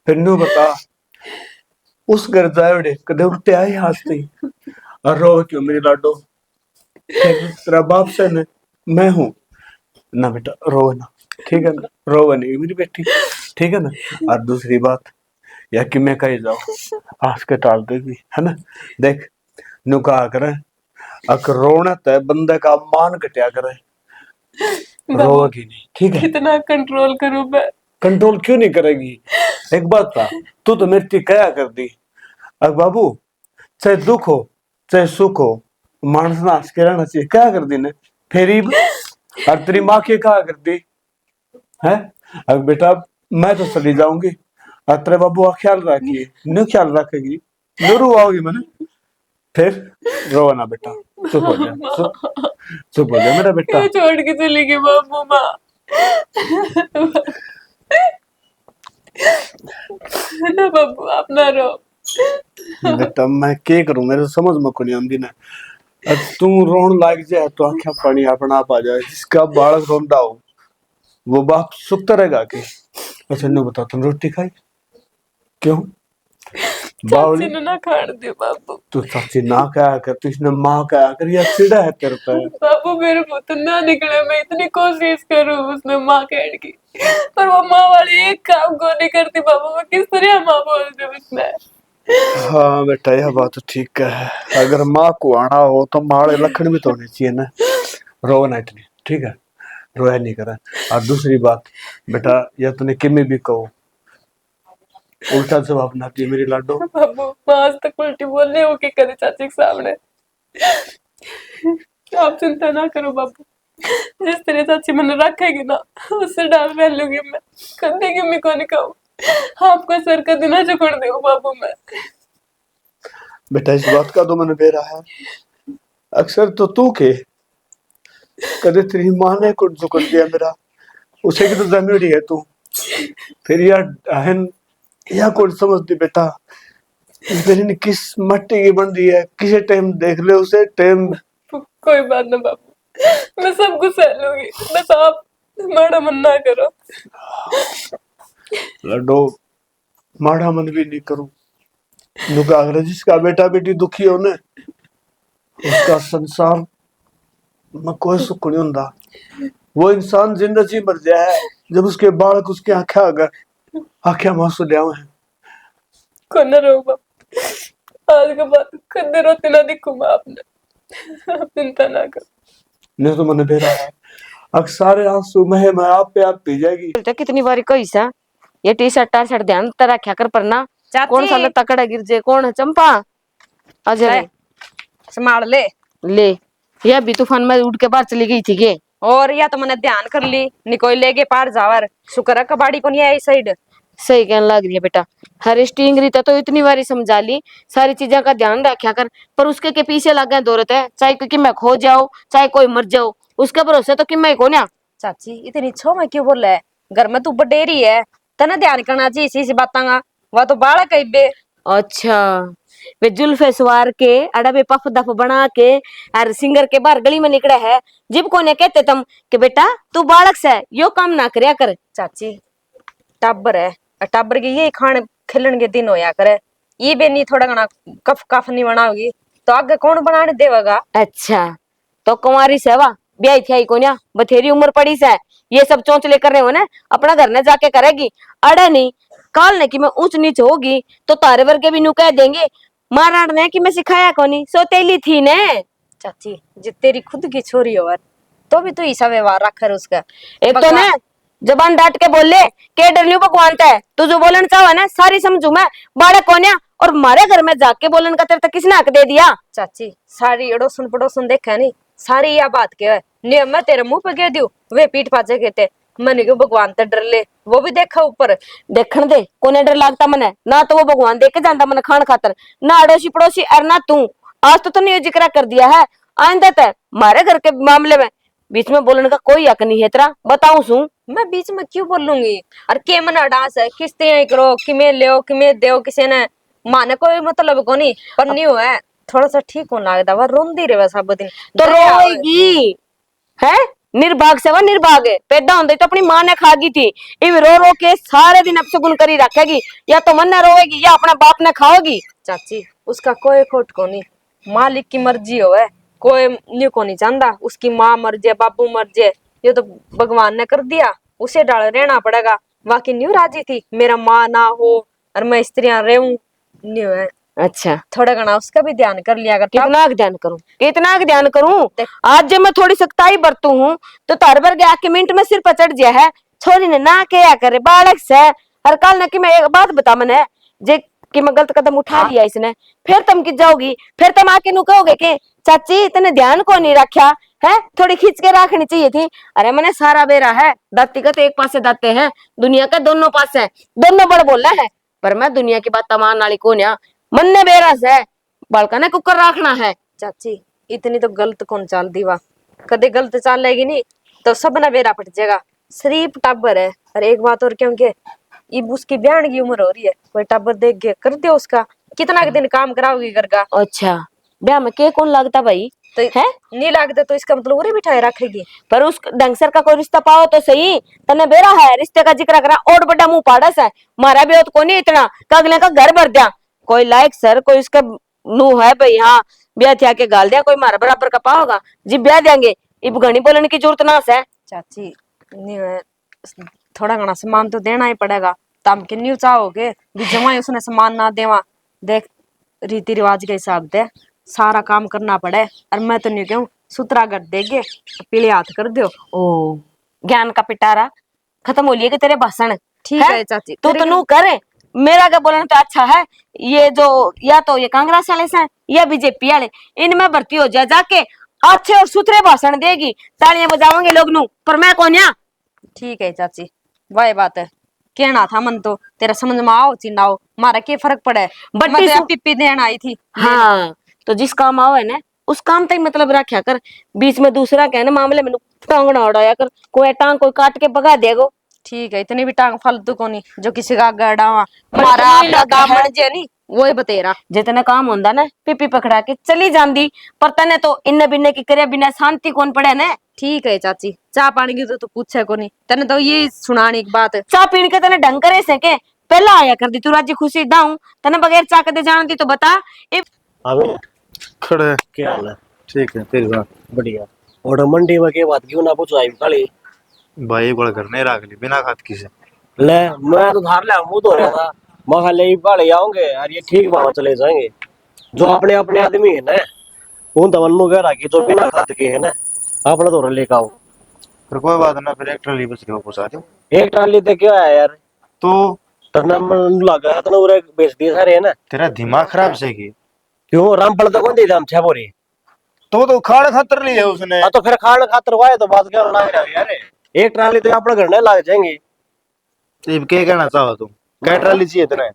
फिर नू बता उस घर जाए कदे उठते आए हंसती और रो क्यों मेरी लाडो? तेरा बाप से न मैं हूँ ना बेटा, रो ना ठीक है ना, रो नहीं मेरी बेटी ठीक है ना। और दूसरी बात या कि मैं कहीं जाऊँ हंस के टाल देगी है ना। देख नू कहा करे अगर रोना तय बंदे का मान घटिया करे, रोगी नहीं ठीक है। कितना कंट्रोल करूं मैं? कंट्रोल क्यों नहीं करेगी? एक बात था, तू तो मेरी कया कर दी। अब बाबू चाहे दुख हो चाहे सुख हो मानस ना हंस के रहना चाहिए। क्या कर दी ने फेरी और तेरी माँ की कहा कर दी है? अब बेटा मैं तो चली जाऊंगी और तेरे बाबू का ख्याल रखिए। न ख्याल रखेगी जरूर आओगी मैंने फिर रो ना बेटा, चुप हो जा चुप हो जा मेरा बेटा। क्यों छोड़ के चली गई बाबू माँ? ना बाबू आप ना रो। बेटा मैं क्या करूं, मेरे समझ में को नहीं आंदी ना। अब तू रोन लाग जाए तो आंखें पानी अपना आप आ जाए। जिसका बालक रोंदा हो वो बाप सुखता रहेगा कि? अच्छा नु बता तुम रोटी खाई क्यों? चाची ने ना खाड़ दे बाबू। तू चाची ना कहा कर, तू इसने माँ कहा कर, या चिड़ा है तेरे पे? बाबू मेरे मुंह तो ना निकले, मैं इतनी कोशिश करूं उसमें माँ कह की, पर वो माँ वाली एक काम को नहीं करती बाबू। मैं किस तरह माँ बोल दूं उसमें? हाँ बेटा यह बात तो ठीक है। अगर माँ को आना हो तो माड़े लखन भी तो होने चाहिए ना। रो ना इतनी ठीक है, रोया नहीं करा। और दूसरी बात बेटा या तूने किमी भी कहो उल्टा जवाब ना दिए मेरी लाडो। बाबू मैं आज तक उल्टी बोलने हो के कदे चाची के सामने। आप चिंता ना करो बाबू, जिस तरह चाची मैंने रखेगी ना उससे डाल पहन लूंगी मैं, कदे की मैं को नहीं कहूँ। आपका सर कदे ना झुकड़ दे बाबू मैं। बेटा इस बात का तो मैंने बेरा है अक्सर तो तू के कदे तेरी माँ ने कुछ झुकड़ दिया मेरा, उसे की तो जमीरी है तू। फिर यार अहन या कुछ समझ दी बेटा मेरी किस मट्टी की बन रही है, किसे टाइम देख ले उसे टाइम। कोई बात ना बाबू, मैं सब कुछ सह लूंगी, बस आप माड़ा मन ना करो। लड्डो माड़ा मन भी नहीं करूं नुका अगर जिसका बेटा बेटी दुखी हो ना उसका संसार में कोई सुख नहीं होता। वो इंसान जिंदा जी मर जाए जब उसके बालक उसके आंखें आंखें आंसू ले आवे। को ना रो बाबू, आज के बाद कदे रोते ना दिखूंगा आपने, आप चिंता ना करो। नहीं तो मैंने बेरा है सारे आंसू मैं आप पे आप पी जाएगी। तो कितनी बारी कही सा ये टी शर्ट ध्यान तो रखा कर परना कौन सा तकड़ा गिर जे कौन है चंपा अजय संभाल ले। ले यह भी तूफान में उड़ के बाहर चली गई थी के और या तो मैंने ध्यान कर ली निकोई लेके पार जावर शुक्र है कबाड़ी को नहीं आई साइड। सही कहने लग रही है बेटा हर स्टिंग रीता तो इतनी बारी समझा ली सारी चीजों का ध्यान रखा कर पर उसके के पीछे लग गए दौड़त है चाहे कि मैं खो जाऊं चाहे कोई मर जाओ उसके भरोसे तो कि मैं को ना। चाची इतनी छो में क्यों बोल है घर में तू बडेरी है तना ध्यान करना चाहिए इसी बात का वह तो बालक है बे। अच्छा वे जुल्फे सवार के अड़ा बे पफ दफ बना के और सिंगर के बाहर गली में निकला है जिब को ने कहते तुम कि बेटा तू बालक से यो काम ना करया कर। चाची टाबर है टाबर के ये खाने खिलन के दिन होया करे ये बे नहीं थोड़ा घना कफ कफ नहीं बनाओगी तो आगे कौन बनाने देगा। अच्छा तो कुंवारी सेवा ब्याह थी आई कोन्या बथेरी उम्र पड़ी से ये सब चौंचले कर रहे हो ना अपना घर ने जाके करेगी अड़े नहीं काल ने कि मैं ऊंच नीच होगी तो तारे वर्गे भी नु कह देंगे महाराण ने कि मैं सिखाया कोनी सोतेली थी ने। चाची जो तेरी खुद की छोरी हो तो भी तू ऐसा व्यवहार रख कर उसका एक तो ना जबान डांट के बोल ले के डर लियो भगवान है तू जो बोलन चाहो ना सारी समझू मैं बालक कोन्या और मारे घर में जाके बोलन का तेरे तक किसने हक दे दिया। चाची सारी अड़ोसन पड़ोसन देखा नहीं सारी यह बात के नहीं मैं तेरे मुंह पे कह दू वे पीठ पाचे कहते मैंने क्यों भगवान ते डर ले वो भी देखा ऊपर देखने दे कोने डर लगता मने ना तो वो भगवान देख के जानता मन खान खातर ना अड़ोसी पड़ोसी और ना तू आज तो तूने ये जिक्र कर दिया है आइंदा तय मारे घर के मामले में बीच में बोलने का कोई हक नहीं है तेरा बताऊं सू मैं बीच में क्यों बोलूंगी और के मन अडास है किस्ते करो किमें ले किमें दो किसी ने माने कोई मतलब को नहीं पर नहीं हुआ है थोड़ा सा ठीक होने लगता वह रोंदी रहे सब दिन तो रोएगी है निर्भाग से वह निर्भाग है पैदा होते तो अपनी माँ ने खागी थी इव रो रो के सारे दिन अपशगुन करी रखेगी या तो मन न रोएगी या अपना बाप ने खाओगी। चाची उसका कोई खोट को नहीं मालिक की मर्जी हो है कोई न्यू को नहीं चाहता उसकी माँ मर जाए बाबू मर जाए ये तो भगवान ने कर दिया उसे डाल रहना पड़ेगा बाकी न्यू राजी थी मेरा माँ ना हो और मैं स्त्रियां रहूं न्यू है। अच्छा थोड़ा घना उसका भी ध्यान कर लिया कर कितना ध्यान करूं आज जब मैं थोड़ी सख्ताई बरतू हूँ तो तार भर गया कि मिनट में सिर पर चढ़ गया है छोरी ने ना क्या करे बालक से हर काल ने कि मैं एक बात बता मैंने जे कि मैं गलत कदम उठा लिया इसने फिर तुम किस जाओगी फिर तुम आके नु कहोगे कि चाची इतने ध्यान को नहीं रखा है थोड़ी खींच के रखनी चाहिए थी। अरे मैंने सारा बेरा है दाती का तो एक पासे दाते हैं दुनिया का दोनों पास है दोनों बड़ बोला है पर मैं दुनिया की बात तमान वाली को मन ने बेरा से बालका ने कुकर रखना है। चाची इतनी तो गलत कौन चाल दीवा कदे गलत चाल लेगी नहीं तो सब ना बेरा पट जाएगा शरीफ टाबर है। और एक बात और क्योंकि इब उसकी ब्याह की उम्र हो रही है कोई टाबर देख के कर दियो उसका कितना दिन काम कराओगी घर का। अच्छा ब्याह में के कौन लगता भाई तो है नहीं लगता तो इसका मतलब उरे बिठाए रखेगी पर उस डंगसर का कोई रिश्ता पाओ तो सही तने बेरा है रिश्ते का जिक्र करा और बड़ा मुंह पाड़स है मारा भी हो तो को नहीं इतना अगले का घर भर दिया कोई लायक सर कोई उसका नू है भाई हाँ ब्याह थी आके गाल दिया कोई मारा बराबर का पाओगा जी ब्याह देंगे इब घनी बोलने की जरूरत ना है। चाची नहीं है थोड़ा घना सामान तो देना ही पड़ेगा तम के न्यू चाहोगे भी जमा उसने सामान ना देवा देख रीति रिवाज के हिसाब से सारा काम करना पड़े और मैं तो नहीं कहूँ सुतरा कर देगे पीले हाथ कर दो। ओ ज्ञान का पिटारा खत्म हो लिया कि तेरे भाषण ठीक है चाची तू तो नू करे मेरा क्या बोलना तो अच्छा है ये जो या तो ये कांग्रेस वाले से या बीजेपी वाले इनमें भर्ती हो जाए जाके अच्छे और सुथरे भाषण देगी तालियां बजावेंगे लोग नू पर मैं कौन या। ठीक है चाची वही बात है कहना था मन तो तेरा समझ में आओ चिन्हाओ मारा क्या फर्क पड़े बड़ी पिप्पी देन आई थी। हाँ तो जिस काम आओ है ना उस काम तक मतलब रखा कर बीच में दूसरा कहना मामले में टांगना उड़ाया कर कोई टांग कोई काट के भगा देगो। ठीक है इतनी भी टांग फालतू को नहीं जो किसी का गड़ा मारा अपना काम बन जाए नहीं वो ही बतेरा जितना काम होंदा ना पिपी पकड़ा के चली जांदी पर तने तो इन बिन्ने की करे बिना शांति कौन पड़े ने। ठीक है चाची चाह पानी की तो पूछे को नहीं तने तो ये सुनानी एक बात चाह पीने के तने ढंग करे से के पहला आया कर दी तू राजी खुशी दाऊं तने बगैर चाह के जानती तो बता। अबे खड़े क्या हाल है? ठीक है तेरी बात बढ़िया। और मंडी में के बात क्यों ना पूछो आई काली भाई एक बार घर नहीं रख ली बिना खाद की से ले मैं तो धार ले मुंह धो रहा था मैं खाले बाले आऊंगे यार ये ठीक बाबा चले जाएंगे जो अपने अपने आदमी है ना उन तमन्नू कह रहा कि जो बिना खाद के है ना अपना तो लेकर आओ फिर कोई बात ना, फिर एक ट्रॉली बच गई वो पहुंचा दो। एक ट्राली तो क्या है यार, तो लगा तो उरे बेच दिए सारे है ना। तेरा दिमाग खराब से की? क्यों रामफल तो कौन दे हम 6 बोरी। तो खाड़ खातर ली है उसने। हाँ तो फिर खान खातर वाए तो बात क्या लग रहा है यार। एक ट्राली तो अपने घर में लग जाएंगे। तो क्या कहना चाहो तुम? क्या ट्रॉली चाहिए तेने?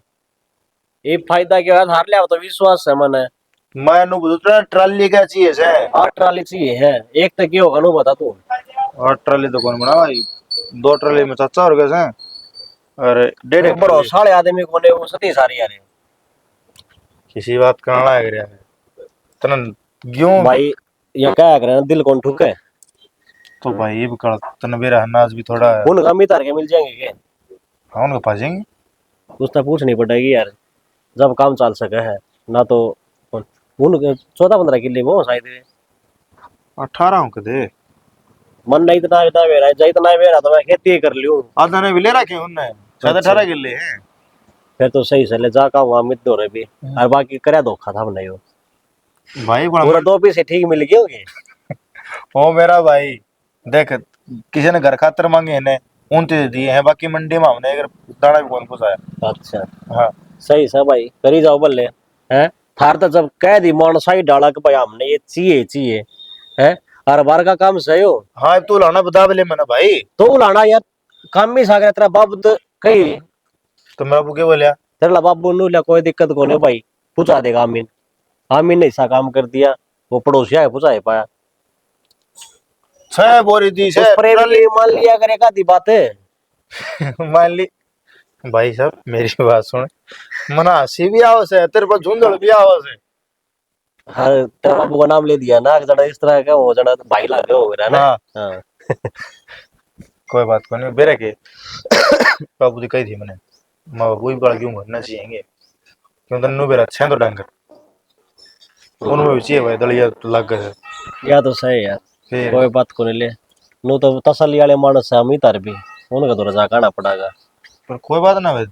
ये फायदा क्या है, हार लिया तो विश्वास है मन। मैं नु बुझता ट्रॉली क्या चाहिए से? 8 ट्राली चाहिए है, एक तो क्यों होगा नु बता तू। और ट्रॉली तो कौन बना भाई, 2 ट्रॉली में चाचा और कैसे? अरे डेढ़ बड़ो साले आदमी को ने वो सती सारी यार। किसी बात करना लग रहा है तना क्यों भाई ये क्या करे दिल कौन ठुके। तो भाई ये भी कर तना मेरा अनाज भी थोड़ा है। उन गमी तार के मिल जाएंगे क्या? हाँ उनको पाजेंगे। कुछ तो पूछनी पड़ेगी यार, जब काम चल सके है ना। तो उन 14-15 किले वो शायद 18 के दे मन नहीं इतना इतना मेरा है, इतना मेरा तो मैं खेती ही कर लूं। आधा ने भी ले रखे उनने, शायद 18 किले हैं। फिर तो सही से ले जा का वहां मित दो रे भी, और बाकी करे धोखा था नहीं हो भाई पूरा 2 पीस ठीक मिल गए होगे। ओ मेरा भाई देख, किसी ने घर खातर मांगे ने 29 दिए हैं, बाकी मंडी में हमने अगर दाना भी कौन पुसाया। अच्छा हाँ सही सा भाई करी जाओ बल्ले हैं। थार तो जब कह दी मान साई डाला के भाई हमने ये चाहिए है, हर बार का काम सही हो। हाँ तू लाना बता ले मैंने भाई। तो लाना यार काम भी सागर तेरा बाबू तो कही तो मैं अबू के बोलिया तेरा बाबू नु लिया कोई दिक्कत को नहीं भाई, पूछा देगा आमीन। आमीन ने ऐसा काम कर दिया, वो पड़ोसिया है पूछा है पाया 6 बोरी दी से ट्रॉली मान लिया करेगा दी बात है। मान ली भाई साहब मेरी बात सुन, मना हंसी भी आवस है, तेरे पर झुंझुड़ भी आवस है। हाँ तेरा बाबू का नाम ले दिया ना, जना इस तरह का हो जाना तो भाई लागे हो गया ना। हाँ हाँ कोई बात को नहीं बेरे के बाबू जी कही थी मैंने, माँ बाबू भी बड़ा क्यों भरना चाहिए क्यों तन्नू बेरा अच्छा है तो डंगर उनमें भी चाहिए भाई दलिया लग गए या तो सही यार, फिर कोई बात को नहीं ले नु तो तसली वाले मानस है हम ही तार भी उनका तो रजा कहना पड़ेगा। पर कोई बात ना भाई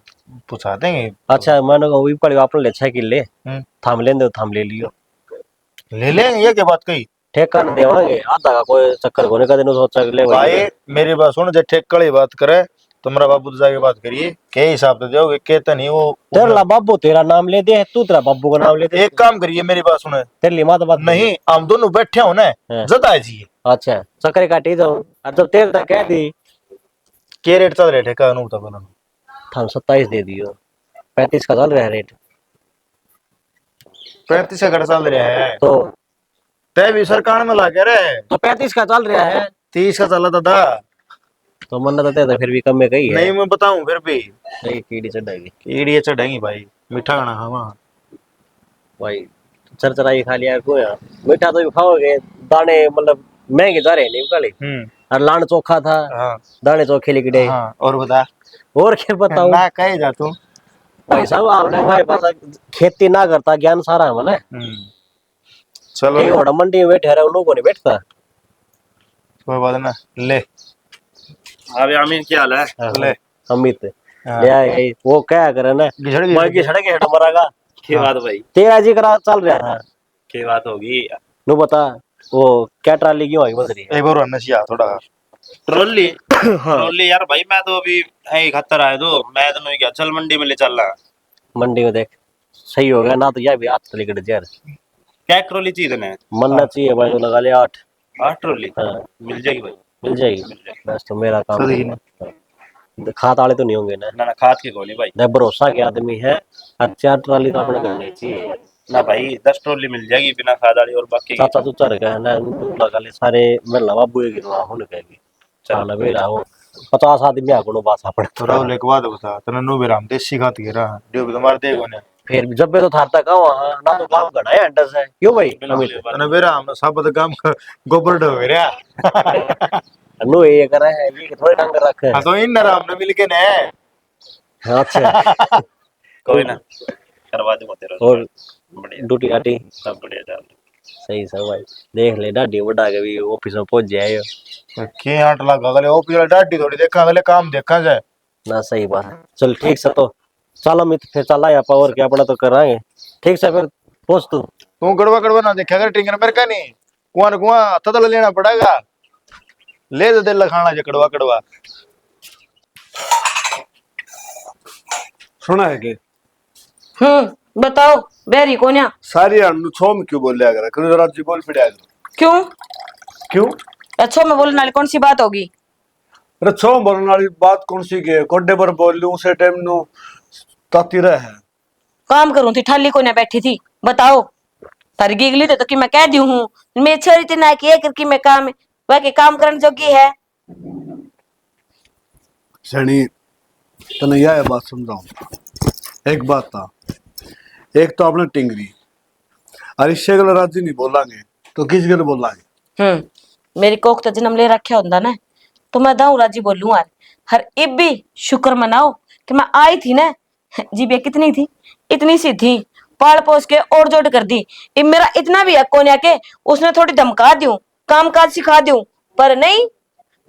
पूछा देंगे। अच्छा मैंने कहा वही पड़ी आपने ले 6 किले हम्म। थाम लेंगे थाम ले लियो, ले लेंगे ये क्या बात कही ठेका न देवांगे आधा का कोई चक्कर को नहीं कदे नु सोचा के ले भाई। मेरी बात सुन, जब ठेका वाली बात करे तो मेरा बाबू तो जाके बात करिए के हिसाब से दोगे के तो नहीं वो तेरा बाबू तेरा नाम ले दे, तू तेरा बाबू का नाम ले दे। एक काम करिए मेरी बात सुने, तेरे लिए माता बात नहीं हम दोनों बैठे हो ना जता जी। अच्छा चक्कर काटी जाओ और जब तेल तक कह दी के रेट चल रहे ठेका नु तो बोलो हम 27 दे दियो, 35 का चल रहा है रेट। 35 का चल रहा है तो तय भी सरकार में लागे रहे तो 35 का चल रहा है 30 का चला था तो मन तो तेरा फिर भी कम में गई है। नहीं मैं बताऊं फिर भी नहीं कीड़ी चढ़ाएगी कीड़िया चढ़ेंगी भाई, मीठा खाना खावा भाई चरचराई खा लिया को यार, मीठा तो भी खाओगे दाने मतलब महंगे जा रहे हैं नहीं काले। और लान चोखा था हाँ दाने चोखे लिखड़े। हाँ और बता और क्या बताऊं ना कहे जा तू भाई साहब आपने भाई पास खेती ना करता ज्ञान सारा है मैंने। चलो ये ओड़ा मंडी में बैठे रहे लोगों ने बैठता कोई बात ना ले। अबे आमीन क्या हाल है ले अमित ले आए वो क्या करे ना बाकी सड़क है हमारा का क्या बात भाई, तेरा जी करा चल रहा था क्या बात होगी? नु बता वो क्या ट्राली क्यों आई बस रही एक बार नशिया थोड़ा ट्रॉली ट्रॉली यार भाई मैं तो अभी है ही खतर आए तो मैं तो नहीं क्या चल मंडी में ले चल रहा। मंडी में देख सही हो गया ना तो यह भी हाथ तले कट यार क्या ट्रॉली चाहिए तने? मन चाहिए भाई तो लगा ले 8 ट्रॉली मिल जाएगी भाई, मिल जाएगी बस तो मेरा काम खात वाले तो नहीं होंगे ना। ना खाद के कोनी भाई, नहीं भरोसा के आदमी है और 4 ट्राली तो अपने करनी चाहिए ना भाई 10 ट्रॉली मिल जाएगी बिना खाद वाली और बाकी चाचा चूचा रखा है ना लगा ले सारे मिलना बाबू की होने कहेगी चल मेरा वो 50 आदमी आगुनो बात अपने तो राहुल एक बात बता तने नु बेराम देसी खात गिरा जो भी तुम्हारे देखो ने फिर जब भी तो थार तक वहां ना तो काम करना है अंडर से क्यों भाई तने बेराम सब तो काम गोबर डो गया नो ये करे है ये थोड़े ढंग रखे हां तो इन राम ने मिलके ने अच्छा कोई ना करवा दूंगा तेरा और बढ़िया ड्यूटी आटी सब बढ़िया चल सही सब भाई देख ले डाडी बड़ा के भी ऑफिस में पहुंच जाए के 8 लाख अगले ओ पीला डाडी थोड़ी देखा अगले काम देखा जाए ना सही बात है। चल ठीक से तो चलो मित फिर चला या पावर के अपना तो कराएंगे ठीक से फिर पहुंच तू गड़वा ना देखा कर टिंगर मेरे का नहीं कुआं कुआं तदल लेना पड़ेगा ले दे दिल खाना जो कड़वा कड़वा सुना है कि बताओ बेरी कोन्या सारी अनु छोम क्यों बोल लिया करा क्यों रात जी बोल पड़ा क्यों क्यों अच्छो में बोलने वाली कौन सी बात होगी? अरे छोम बोलने वाली बात कौन सी के कोड्डे पर बोल लूं उसे टाइम नो ताती रहे है काम करूं थी ठाली कोन्या बैठी थी बताओ थारी गिगली तो कि मैं कह दी हूं मैं छोरी थी ना कि करके मैं काम वह के काम करने जोगी है। सनी तने यह बात समझाऊं एक बात था एक तो आपने टिंगरी और इससे गल राजी नहीं बोलांगे तो किस गल बोलांगे मेरी कोख तो जन्म ले रखा होता ना तो मैं दाऊ राजी बोलूं यार हर इब भी शुक्र मनाओ कि मैं आई थी ना जीबे कितनी थी इतनी सी थी पाल पोस के और जोड़ कर दी इब मेरा इतना भी हक कोन्या के उसने थोड़ी धमका दूं काम काज सिखा दूं पर नहीं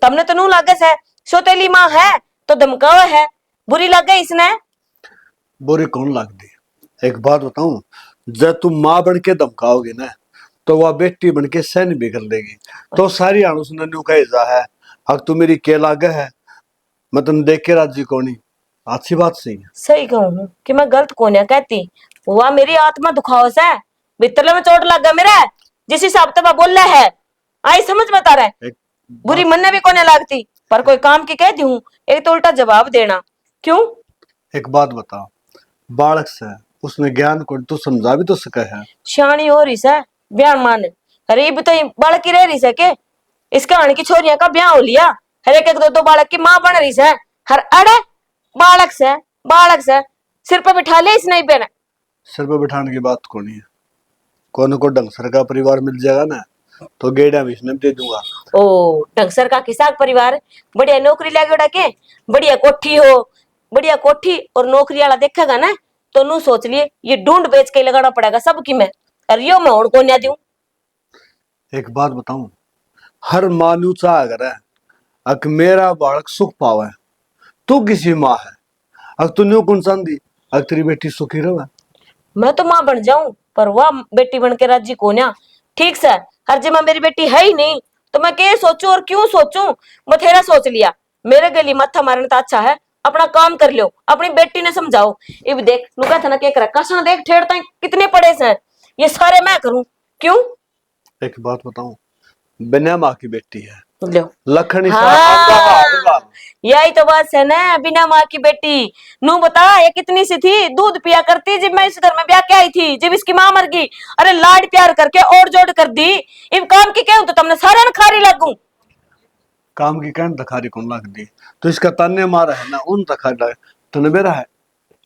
तमने तो नू लागे से सोतेली माँ है तो धमकावा है बुरी लग गई इसने बुरी कौन लगती एक बात बताऊं जब तुम माँ बन के धमकाओगे ना तो वह बेटी बन के सहन भी कर लेगी तो सारी आण उसने न्यू कहा है अब तू मेरी के लागे है मैं तुम देख के राजी कोनी अच्छी बात सही है सही कहूं कि मैं गलत कोन्या कहती वह मेरी आत्मा दुखाओ से भीतर में चोट लग गया मेरा जिस हिसाब से बोल रहा है आई समझ में आ रहा है बुरी मन ने भी कोने लगती पर कोई काम की कह दी हूँ एक तो उल्टा जवाब देना क्यों एक बात बताओ बालक से उसने ज्ञान को तू समझा भी तो सके है शानी हो रही से ब्याह मान गरीब तो बालक की रह रही से के इसका आने की छोरिया का ब्याह हो लिया हर एक एक दो बालक की माँ बन रही से हर अड़े बालक से सिर पे बिठा ले इसने ही सिर पे बिठाने की बात कौन है कौन को ढंगसर का परिवार मिल जाएगा ना तो गेड़ा भी इसने दे दूंगा ओ ढंगसर का किसाक परिवार बढ़िया नौकरी लगे उड़ा के बढ़िया कोठी और नौकरी वाला देखेगा ना तो नू सोच लिए ये ढूंढ बेच के लगाना पड़ेगा सबकी मैं अरे यो मैं हूं कोन्या दूं एक बात बताऊं हर मानू चाह अगर है अक मेरा बालक सुख पावे तू किसी माँ है अक तू न्यू कौन दी अक तेरी बेटी सुखी रहे मैं तो माँ बन जाऊं पर वह बेटी बन के राजी कोन्या ठीक से हर जमा मेरी बेटी है ही नहीं तो मैं क्या सोचूं और क्यों सोचूं बथेरा सोच लिया मेरे गली मत्था मारने तो अच्छा है अपना काम कर लो अपनी बेटी ने समझाओ इब देख नुका था ना क्या करा कसा देख ठेड़ता कितने पड़े से ये सारे मैं करूं क्यों एक बात बताऊं बिना माँ की बेटी है लो लखनी यही तो बात है ना बिना माँ की बेटी नू बता ये कितनी सी थी दूध पिया करती जब मैं इस घर में ब्याह के आई थी जब इसकी माँ मर गई अरे लाड प्यार करके और जोड़ कर दी इन काम की कहूं तो तुमने सारे न खारी लगू काम की कहन तखारी कौन लग दी तो इसका ताने मारा है ना उन तखारी तने मेरा है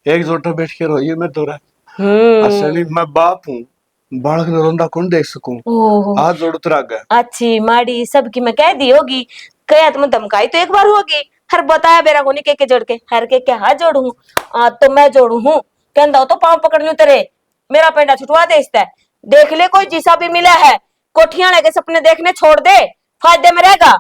एक जोटा बैठ के रोइए मैं तो रहा असली मैं बाप हूँ बालक ने रोंदा कौन देख सकूं हाथ जोड़ उतरा गया अच्छी माड़ी सबकी मैं कह दी होगी कया तुम धमकाई तो एक बार होगी हर बताया बेरा को नहीं के जोड़ के हर के हाथ जोड़ू तो मैं जोड़ू हूँ कहता तो पाँव पकड़ लू तेरे मेरा पेंडा छुटवा दे इससे देख ले कोई जीसा भी मिला है कोठियां लगे सपने देखने छोड़ दे फायदे में रहेगा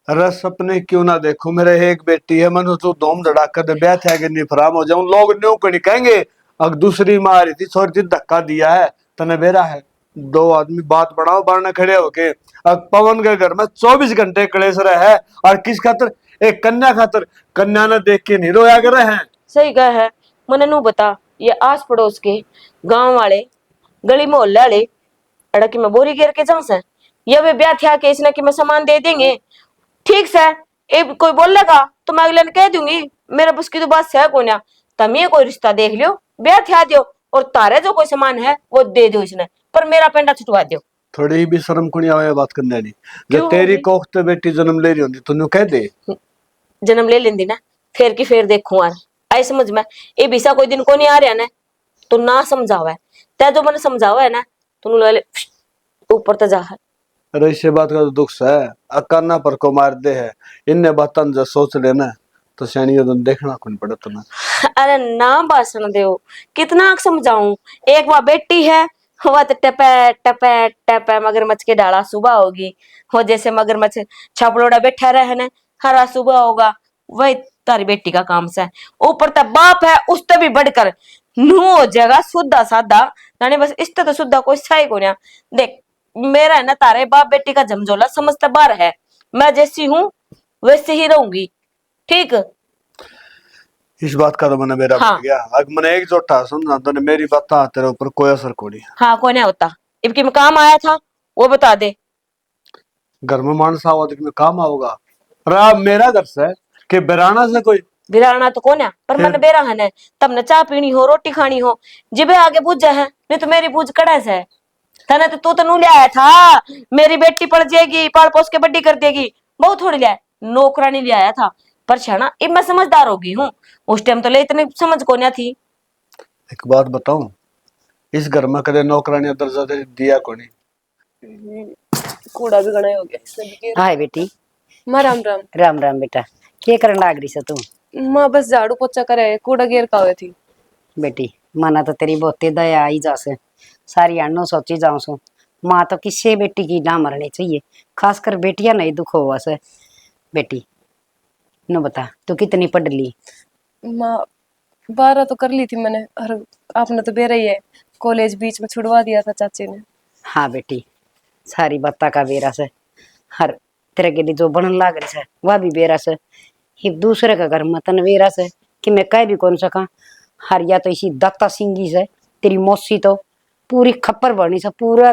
अरे सपने क्यों ना देखो मेरे एक बेटी है मन तो धूम धड़ाका दे ब्याह थे नहीं फराम हो जाऊं लोग न्यू कहीं कहेंगे अब दूसरी माँ रही थी छोरी धक्का दिया है तने बेरा है दो आदमी बात बढ़ाओ बारने खड़े होके अब पवन के घर में 24 घंटे कलेश रहे है और किस खातर एक कन्या खातर कन्या ने देख के नहीं रोया करे हैं सही कहा है मने नू बता ये आस पड़ोस के गांव वाले गली मोहल्ले वाले अड़की में बोरी गिर के जाऊं से या वे ब्याह थिया के इसने कि मैं सामान दे देंगे ठीक से एक कोई बोलेगा तो मैं अगले ने कह दूंगी मेरे बस की तो बात है कोन्या तुम ये कोई रिश्ता देख लियो ब्याह थिया दियो और तारे जो कोई सामान है वो दे दो इसने पर मेरा पेंडा छुटवा दो थोड़ी भी शर्म कुणी आवे बात करने नहीं जब तेरी कोख ते बेटी जन्म ले रही होती तन्नू कह दे जन्म ले लेंदी ना फेर की फेर देखूं यार आई समझ में ये बीसा कोई दिन को नहीं आ रहा ना तो ना समझावा तै जो मैंने समझावा है ना तुम ले ऊपर तो जा अरे इसे बात का तो दुख है अकाना पर को मार दे है इनने बातन जो सोच लेना तो सैनी तो देखना कौन पड़े तुम्हें अरे ना भाषण दो कितना समझाऊं एक बार बेटी है वह तो टपे टपे टपे मगरमच्छ के डाला सुबह होगी हो जैसे मगरमच्छ छपलोड़ा बैठा रहे ना हरा सुबह होगा वही तारी बेटी का काम से ऊपर तक बाप है उससे भी बढ़कर नू हो जाएगा सुद्धा साधा यानी बस इससे तो सुद्धा कोई सही को नहीं देख मेरा है ना तारे बाप बेटी का झमझोला समझता बार है मैं जैसी हूँ वैसे ही रहूंगी, ठीक। इस बात का तो मैंने मेरा हाँ। बढ़ गया। अगर मैंने एक जोटा सुनना तो मेरी बात तेरे ऊपर कोई असर को नहीं। हाँ, कौन है होता इनकी में काम आया था वो बता दे। घर में मानसा हुआ तो में काम आओगा। अरे आप मेरा घर से कि बिराना से कोई बिराना तो कौन है, पर फिर? मन बेरहन है। तब न चाय पीनी हो, रोटी खानी हो, जिबे आगे पूजा है, नहीं तो मेरी पूज कड़ा से है। तने तो तू तो नू लिया था, मेरी बेटी पढ़ जाएगी, पढ़ पोस के बड्डी कर देगी, बहुत थोड़ी लिया, नौकरानी ले आया था। पर छना अब मैं समझदार हो गई हूँ, उस टाइम तो ले इतनी समझ को नहीं थी। एक बात बताऊं, इस घर में कदे नौकरानी दर्जा दिया को नहीं। कूड़ा भी गणा हो गया इसने भी घेर। हाय बेटी। माँ राम राम। राम राम बेटा, क्या करन लाग रही से तू? माँ बस झाड़ू पोछा करे, कूड़ा घेर का हुए थी। बेटी माना तो तेरी बहुत दया आई जासे, सारी अण्णों सोची जाऊं सो। माँ तो किसी बेटी की ना मरनी चाहिए, खासकर बेटियां नहीं दुख हुआ से। बेटी न बता तू कितनी पढ़ ली? माँ 12 तो कर ली थी मैंने, और आपने तो बेरा ही है, कॉलेज बीच में छुड़वा दिया था चाची ने। हाँ बेटी, सारी बात का बेरा से। हर तेरे के लिए जो बनन लाग रही है वह भी बेरा से। एक दूसरे का घर मतन बेरा से कि मैं कह भी कौन सका। हर या तो इसी दत्ता सिंगी से तेरी मौसी तो पूरी खप्पर बनी से, पूरा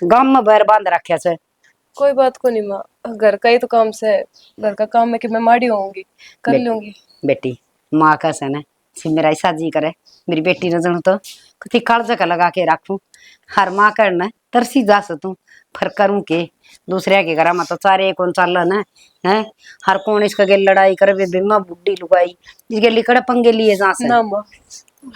गांव में बैर बांध रखा से। कोई बात को नहीं माँ, घर का ही तो काम से, घर का काम है कि मैं माड़ी होंगी, कर लूंगी। बेटी माँ का से ना सी मेरा ऐसा जी करे मेरी बेटी न जनू तो कति काल जगह लगा के रखूं। हर माँ करना तरसी जा सकूं, फर करूं के दूसरे के घर में तो चारे कौन चल ना है। हर कौन इसका गेल लड़ाई करे वे बिमा बुड्ढी लुगाई इसके लिकड़ पंगे लिए जा से। ना माँ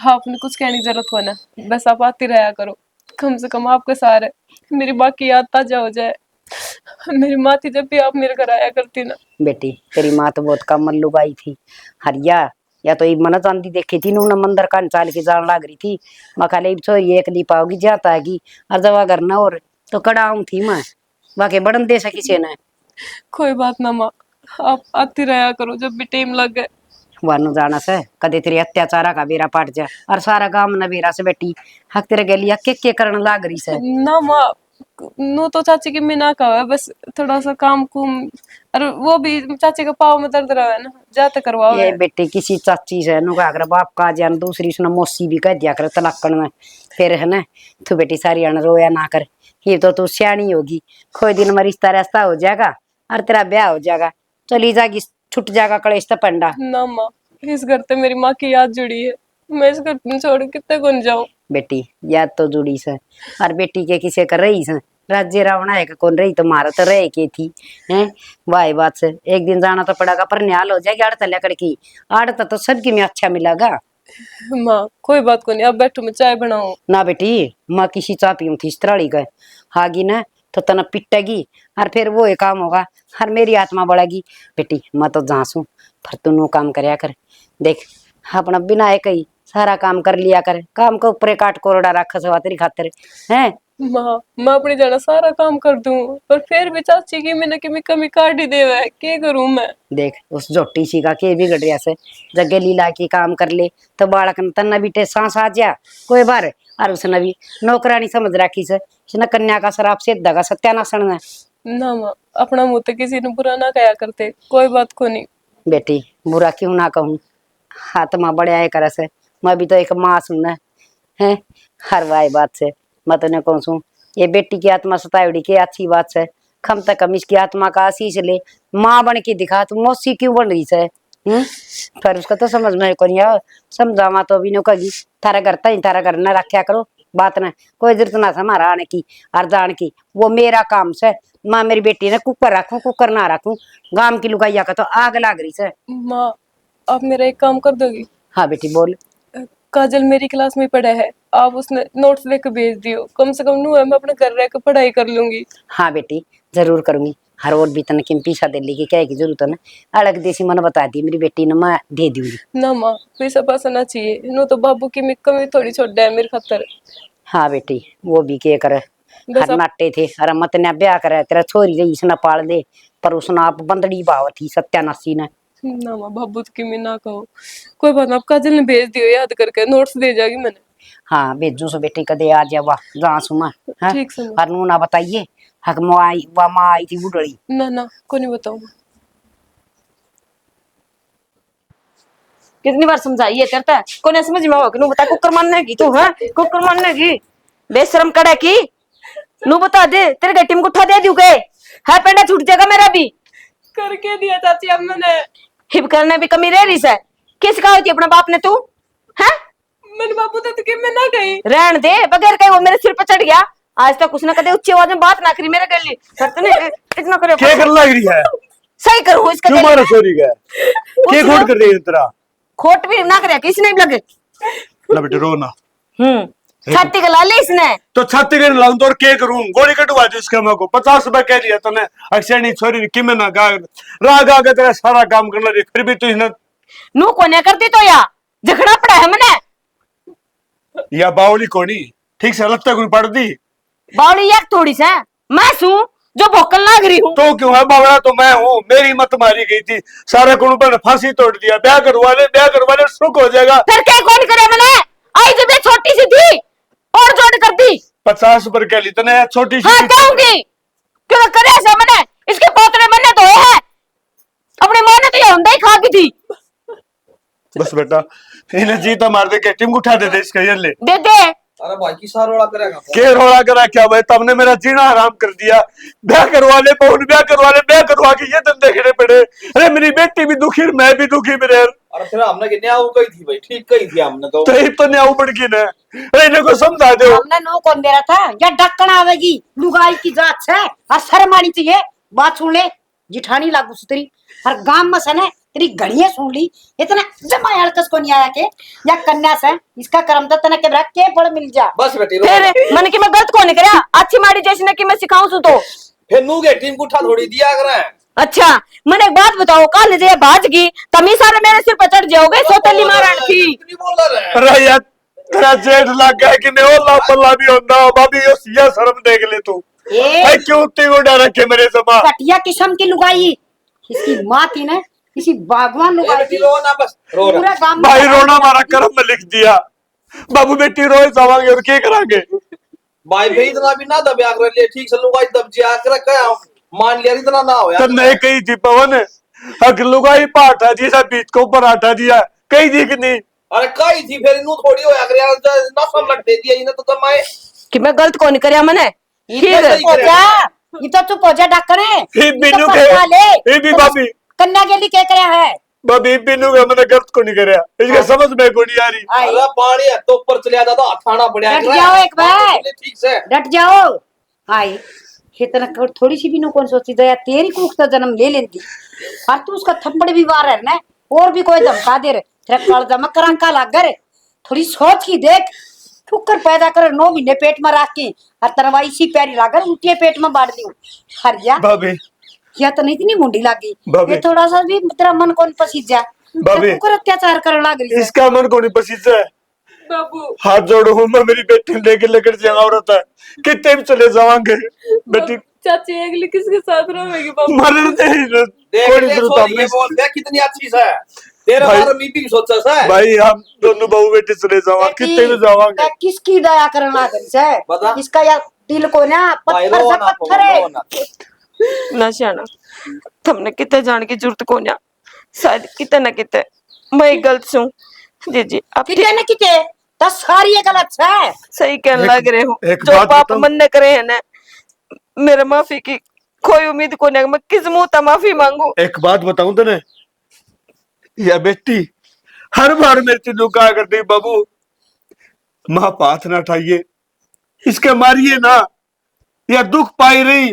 आपने कुछ कहने की जरूरत हो ना, बस आप आती रहा करो, कम से कम आपके सारे मेरी बाकी याद ताजा हो जाए। मेरी माँ थी जब भी आप मेरे घर आया करती ना। बेटी तेरी माँ तो बहुत कम लुगाई थी। हरिया या तो मन चांदी देखी थी नू मंदिर कान चाल के जान लाग रही थी। मखाले छोरी एक दी पाओगी जाता है और जब अगर न और तो कड़ाऊ थी मैं बाकी बड़न दे सकी से न। कोई बात ना माँ, आप आती रहा करो जब भी टाइम लग गए। वानु जाना से कदे तेरी अत्याचार का बेरा पाट जा और सारा गांव न बेरा से बेटी हक तेरे गलिया के करन लाग रही से। ना माँ नू तो चाची की मैं ना कहा है, बस थोड़ा सा काम कुम, और वो भी चाची का पाँव में दर्द रहा है ना, जाते करवाओ। ये बेटी किसी चाची से नु अगर बाप का जान दूसरी सुना मौसी भी कह दिया कर तलाकण में फिर है ना। तू बेटी सारी अन रोया ना कर, ये तो तू सियाणी होगी, कोई दिन में रिश्ता रास्ता हो जाएगा और तेरा ब्याह हो जाएगा, चली जाएगी छुट जाएगा कलेश तो पंडा। ना माँ इस घर पे मेरी माँ की याद जुड़ी है, मैं इस घर में छोड़ कितने गुन जाऊं। बेटी याद तो जुड़ी से और बेटी के किसे कर रही से राज्य रावणा है कौन रही तो मारा तो रहे के थी हैं। वाह बात से एक दिन जाना तो पड़ेगा पर न्याल हो जाएगी आड़ता लकड़ की आड़ता तो सबकी में अच्छा मिलेगा। माँ कोई बात को नहीं, अब बैठो मैं चाय बनाऊं। ना बेटी माँ किसी चाह पीऊँ थी स्त्राली गए हागी ना तो तना पिटेगी और फिर वो एक काम होगा हर मेरी आत्मा बढ़ेगी। बेटी मैं तो झांसू फिर तू नो काम करया कर। देख अपना बिना एक ही सारा काम कर लिया कर, काम को ऊपर काट कोरडा रख सवा तेरी खातिर है। माँ मैं अपनी जाना सारा काम कर दूं, पर फिर भी चाची की मैंने की कमी काट ही देवा है, क्या करूं मैं। देख उस जोटी सी का के बिगड़ रहा से जगह लीला की काम कर ले तो बालक तन्ना बीटे सांस आ जा कोई बार और उसने भी नौकरानी समझ रखी से इसने कन्या का शराब से दगा सत्यानाशन है। ना माँ अपना मुंह तो किसी ने बुरा ना कहा करते, कोई बात को नहीं। बेटी बुरा क्यों ना कहूँ, हाथ माँ बड़े आए करे से मैं भी तो एक माँ सुन है। हर वाई बात से मैं तो नहीं कहूँ ये बेटी की आत्मा सतावड़ी की अच्छी बात से कम तक कम इसकी आत्मा का आशीष ले माँ बन के दिखा तू मौसी क्यों बन रही है। पर उसका तो समझ में को नहीं समझावा तो भी नहीं कही थारा घर तई थारा घर न रखा करो बात न कोई जरूरत ना हमारा आने की और जान की वो मेरा काम से। माँ मेरी बेटी ने कुकर रखूं कुकर ना रखूं गांव की लुगाइया का तो आग लाग रही से। माँ आप मेरा एक काम कर दोगी? हाँ बेटी बोल। काजल मेरी क्लास में पढ़ा है, आप उसने नोट्स लेकर भेज दियो, कम से कम नू है मैं अपने घर रह कर पढ़ाई कर लूंगी। हाँ बेटी जरूर करूंगी, हर और भी तन किम पीछा दे ली क्या की जरूरत है ना अलग देसी मन बता दी मेरी बेटी ने मैं दे दूंगी। ना माँ पैसा पैसा ना चाहिए, नो तो बाबू की मैं कमी थोड़ी छोड़ है मेरे खातर। हाँ बेटी वो भी क्या करे बस हर नाटे थे अरे मत ने ब्याह करे तेरा छोरी रही इसने पाल दे पर उसने आप बंदड़ी भाव थी सत्यानाशी ने। ना माँ बाबू की मैं ना कहो, कोई बात ना, आप काजल ने भेज दियो याद करके, नोट्स दे जाएगी मैंने। हाँ भेजू सो बेटी कदे आ जा वाह जहाँ सुमा हाँ? ठीक से और नू ना बताइए हक माई वा माँ आई थी बुढ़ड़ी ना को नहीं बताऊँ। कितनी बार समझाइए करता है को नहीं समझ में आओ नू बता कुकर मारने की तू है कुकर मारने की बेशरम कड़े की नू बता दे तेरे गट्टी में गुट्ठा दे दूं के है पेंडा छूट जाएगा मेरा भी करके दिया चाची अब मैंने। हिब करने भी कमी रह रही है किसका होती अपना बाप ने तू है मैंने बापू तो कि मैं ना गई। रहन दे बगैर कहीं वो मेरे सिर पर चढ़ गया आज तक उसने कदे उच्च आवाज में बात ना करी मेरे गली करते इतना करे क्या कर लग रही है सही करूँ इसका क्यों मारा छोरी का क्या खोट कर रही है तेरा खोट भी ना करे किसने भी लगे ना बेटे रो ना छाती गला ली इसने तो छाती कर लाऊं तो और क्या करूं गोली कटवा दी उसके मेरे को 50 रुपए कह दिया तूने अक्षयनी छोरी कि मैं ना गा राग आगे तेरा सारा काम करना रही फिर भी तू इसने नू कोने करती तो या झगड़ा पड़ा है मैंने या बावली कोनी ठीक से लगता कोई पड़ दी बावली एक थोड़ी सा मैं सू जो भोकल लाग रही हूँ तो क्यों है बावड़ा तो मैं हूँ मेरी मत मारी गई थी सारा कुण पर फांसी तोड़ दिया ब्याह करवा ले सुख हो जाएगा फिर क्या कौन करे मैंने आई जब ये छोटी सी थी और जोड़ कर दी 50 रुपए कह ली तने छोटी सी हाँ कहूंगी क्यों करे ऐसा मैंने इसके पोतरे मैंने धोए हैं अपनी माँ ने तो ये हुंडा ही खा की थी बस बेटा इन्हें जीता मार दे के टीम उठा दे दे इसका ये ले दे दे अरे भाई की सारा रोड़ा करेगा के रोड़ा करा क्या भाई तुमने मेरा जीना हराम कर दिया ब्याह करवा ले बहुन ब्याह करवा के ये धंधे खड़े पड़े अरे मेरी बेटी भी दुखी मैं भी दुखी मेरे अरे फिर हमने कि न्याऊ कही थी भाई ठीक कही थी हमने तो तो न्याऊ पड़ गई ना अरे इन्हें को समझा दो हमने नो कौन दे रहा था या ढक्कन आवेगी लुगाई की जात से और शर्म आनी चाहिए बात सुन ले जिठानी लागू सुतरी हर गांव में से ने तेरी घड़ियां सुन ली इतना जमा हड़कस को नहीं आया के या कन्या से इसका कर्म तो तना के ब्रक के पड़ मिल जा बस बेटी फिर मन की मैं गलत कौन करे अच्छी माड़ी जैसी ने कि मैं सिखाऊं सु तो फिर नू के टीम गुठा थोड़ी दिया करे अच्छा मैंने एक बात बताओ कल जे भाज गई तमी सारे मेरे सिर पर चढ़ जाओगे सोतली मारण की इतनी बोल रहा है अरे यार तेरा जेठ लग गया कि नहीं ओला पल्ला भी होता भाभी यो सिया शर्म देख ले तू ए क्यों उतनी को डर रखे मेरे समा घटिया किस्म की लुगाई इसकी माँ थी ना किसी बागवान लुगाई बेटी थी रो ना बस रो रहा पूरा गांव भाई रोना हमारा कर्म में लिख दिया बाबू बेटी रोए जावांगे और क्या करांगे भाई भाई इतना भी ना दबिया कर ले ठीक से लुगाई दब जिया कर क्या मान लिया इतना ना हो यार तब नहीं कही थी पवन हक लुगाई पाठा जी सब बीच को ऊपर आटा दिया कही थी कि नहीं अरे कही थी फिर इनू थोड़ी होया कर यार ना सब लग दे दिया इन्हें तो कमाए कि मैं गलत कौन करया मैंने ये तो चुप हो जा ये तो चुप हो जा डॉक्टर है ये बिनु के ये भी भाभी कन्या के लिए क्या कराया है भाभी बिनु का मैंने गलत को नहीं करया इसका समझ में को नहीं आ रही अरे पानी है तो ऊपर चले जाता तो हथाना बढ़िया डट जाओ एक बार ठीक से डट जाओ आई इतना थोड़ी सी भी नो कौन सोची दया तेरी कुख तो जन्म ले लेती और तू उसका थप्पड़ भी मार है ना और भी कोई धमका दे रहे तेरा काल जमा करंका लग गए थोड़ी सोच की देख ठुकर पैदा कर 9 महीने पेट में रख के और तरवाई सी प्यारी लाकर उल्टे पेट में बांट दी हरिया भाभी या तो नहीं इतनी मुंडी लगी भाभी। ये थोड़ा सा भी तेरा मन कौन पसीज जा भाभी। ठुकर अत्याचार करने लग रही है इसका मन को नहीं पसीजा है बाबू हाथ जोड़ू हूँ मैं मेरी बेटी लेके लेकर जाऊंगा औरत है कितने भी चले जावांगे बेटी चाची अगली किसके साथ रहेगी बाबू? मरण दे देख कोई ले जरूरत सोनी ये हमने बोल दे कितनी अच्छी सा है तेरा भाई- बारे में भी सोचा सा है भाई हम दोनों बहू बेटे चले जावा कितने भी जावांगे किसकी दया करने लग रही बता। है इसका यार दिल को ना भाई पत्थर रो से ना पत्थर है रो ना ना श्याना तुमने कितने जान की जरूरत को ना शायद कितने ना कितने मैं गलत हूँ जी आप ठीक कितने न कितने तो सारी ये गलत है सही कहने लग रहे हो एक जो बात पाप बताऊं? मन ने करे है ना मेरे माफी की कोई उम्मीद को नहीं मैं किस मुंह तक माफी मांगू एक बात बताऊं तने या बेटी हर बार मेरे से लुका करती बाबू माँ पाथ ना उठाइए इसके मारिए ना या दुख पाई रही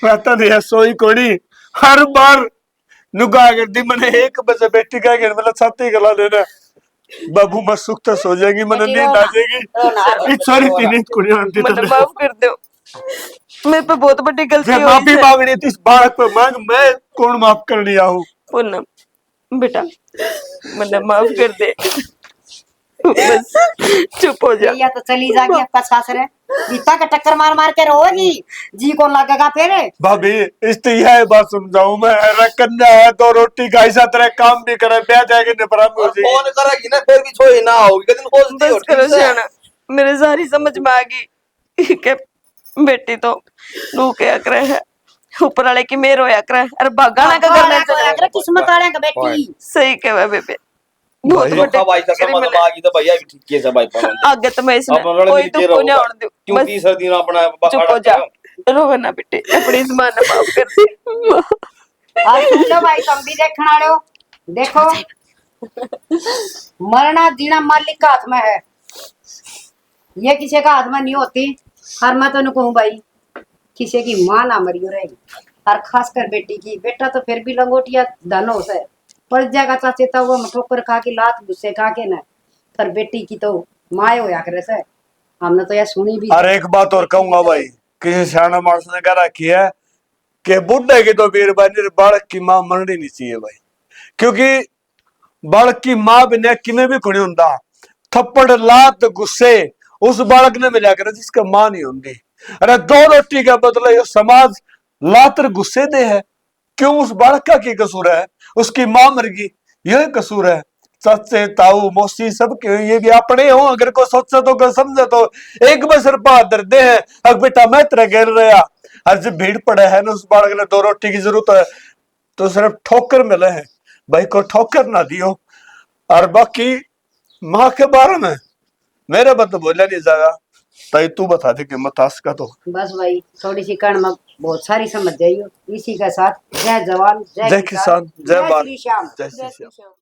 रहता नहीं सोई कोनी हर बार नुका करती मैंने 1 बजे बेटी का घर मतलब छाती गला लेना बाबू मैं सुख तो सो जाएगी मैंने नींद आ जाएगी इस सारी नींद को नहीं आती मतलब माफ कर दो मेरे पे बहुत बड़ी गलती जब हुई माफी है। मांगनी थी इस बालक पर मांग मैं कौन माफ करने आऊं पूनम बेटा मतलब माफ कर दे बस चुप हो जा या तो चली जागी आपका सासरे बीता का टक्कर मार मार के रोएगी, जी कौन लगेगा फिर? भाभी इस तो यह बात समझाऊं मैं, अरे कन्या है तो रोटी का ऐसा तरह काम भी करे, ब्याह जाएगी निपराम हो और जी। फोन करेगी ना फिर भी छोड़ी ना होगी, कितन खोजती हो बस करो ठीक से? सियाना, मेरे सारी समझ में आ गई कि बेटी तो नू क्या करे है, ऊपर वाले की मेहर होया करे, अरे भगाना का करना चले। किस्मत वाले का बेटी। सही कहवा बेबे, बहुत भाई, बड़े भाई का करी समझ मैंने। में आ गई तो भैया भी ठीक है सब भाई पर आगे तो मैं इसने अपन लड़ने कोई की तो जेर को नहीं होगा। होने दूं, क्यों बस तीसरा दिन अपना चुप हो जा, रोवे ना बेटे, अपनी इस मां ने माफ कर दी। आज सुन लो भाई, तुम भी देखना लो, देखो मरना जीना मालिक का हाथ में है, ये किसी का हाथ में नहीं होती। और मैं तो कहूँ भाई, किसी की माँ ना मरी हो रहेगी, और खासकर बेटी की। बेटा तो फिर भी लंगोटिया धन हो से पड़ जाएगा, चाचे तो वो ठोकर खा के लात गुस्से खा के ना, पर बेटी की तो माँ होया करे से। हमने तो यह सुनी भी। अरे एक बात और कहूंगा भाई, किसी सियाना मानस ने कह रखी है कि बुढ़े की तो बीरबानी, बालक की मां मरनी नहीं चाहिए भाई, क्योंकि बालक की मां बिना किने भी खड़ी होंदा, थप्पड़ लात गुस्से उस बालक ने मिला कर जिसका मां नहीं होंगी। अरे दो रोटी का बदला ये समाज लातर गुस्से दे है, क्यों? उस बालक का की कसूर है? उसकी मां मर गई, यह कसूर है। चाचे ताऊ मौसी सब के ये भी अपने हो, अगर को सोचे तो को समझे तो एक बसर बहादुर दे है। अब बेटा मैं तेरा घेर रहा, आज जब भीड़ पड़े है ना, उस बालक ने दो रोटी की जरूरत है तो सिर्फ ठोकर मिले हैं भाई, को ठोकर ना दियो। और बाकी माँ के बारे में मेरे बत बोला नहीं जाएगा, ताई तू बता दे कि मत का तो। बस भाई थोड़ी सी कण में बहुत सारी समझ जाइयो। इसी के साथ जय जवान जय किसान, जय भारत, श्री श्याम। जय श्री श्याम।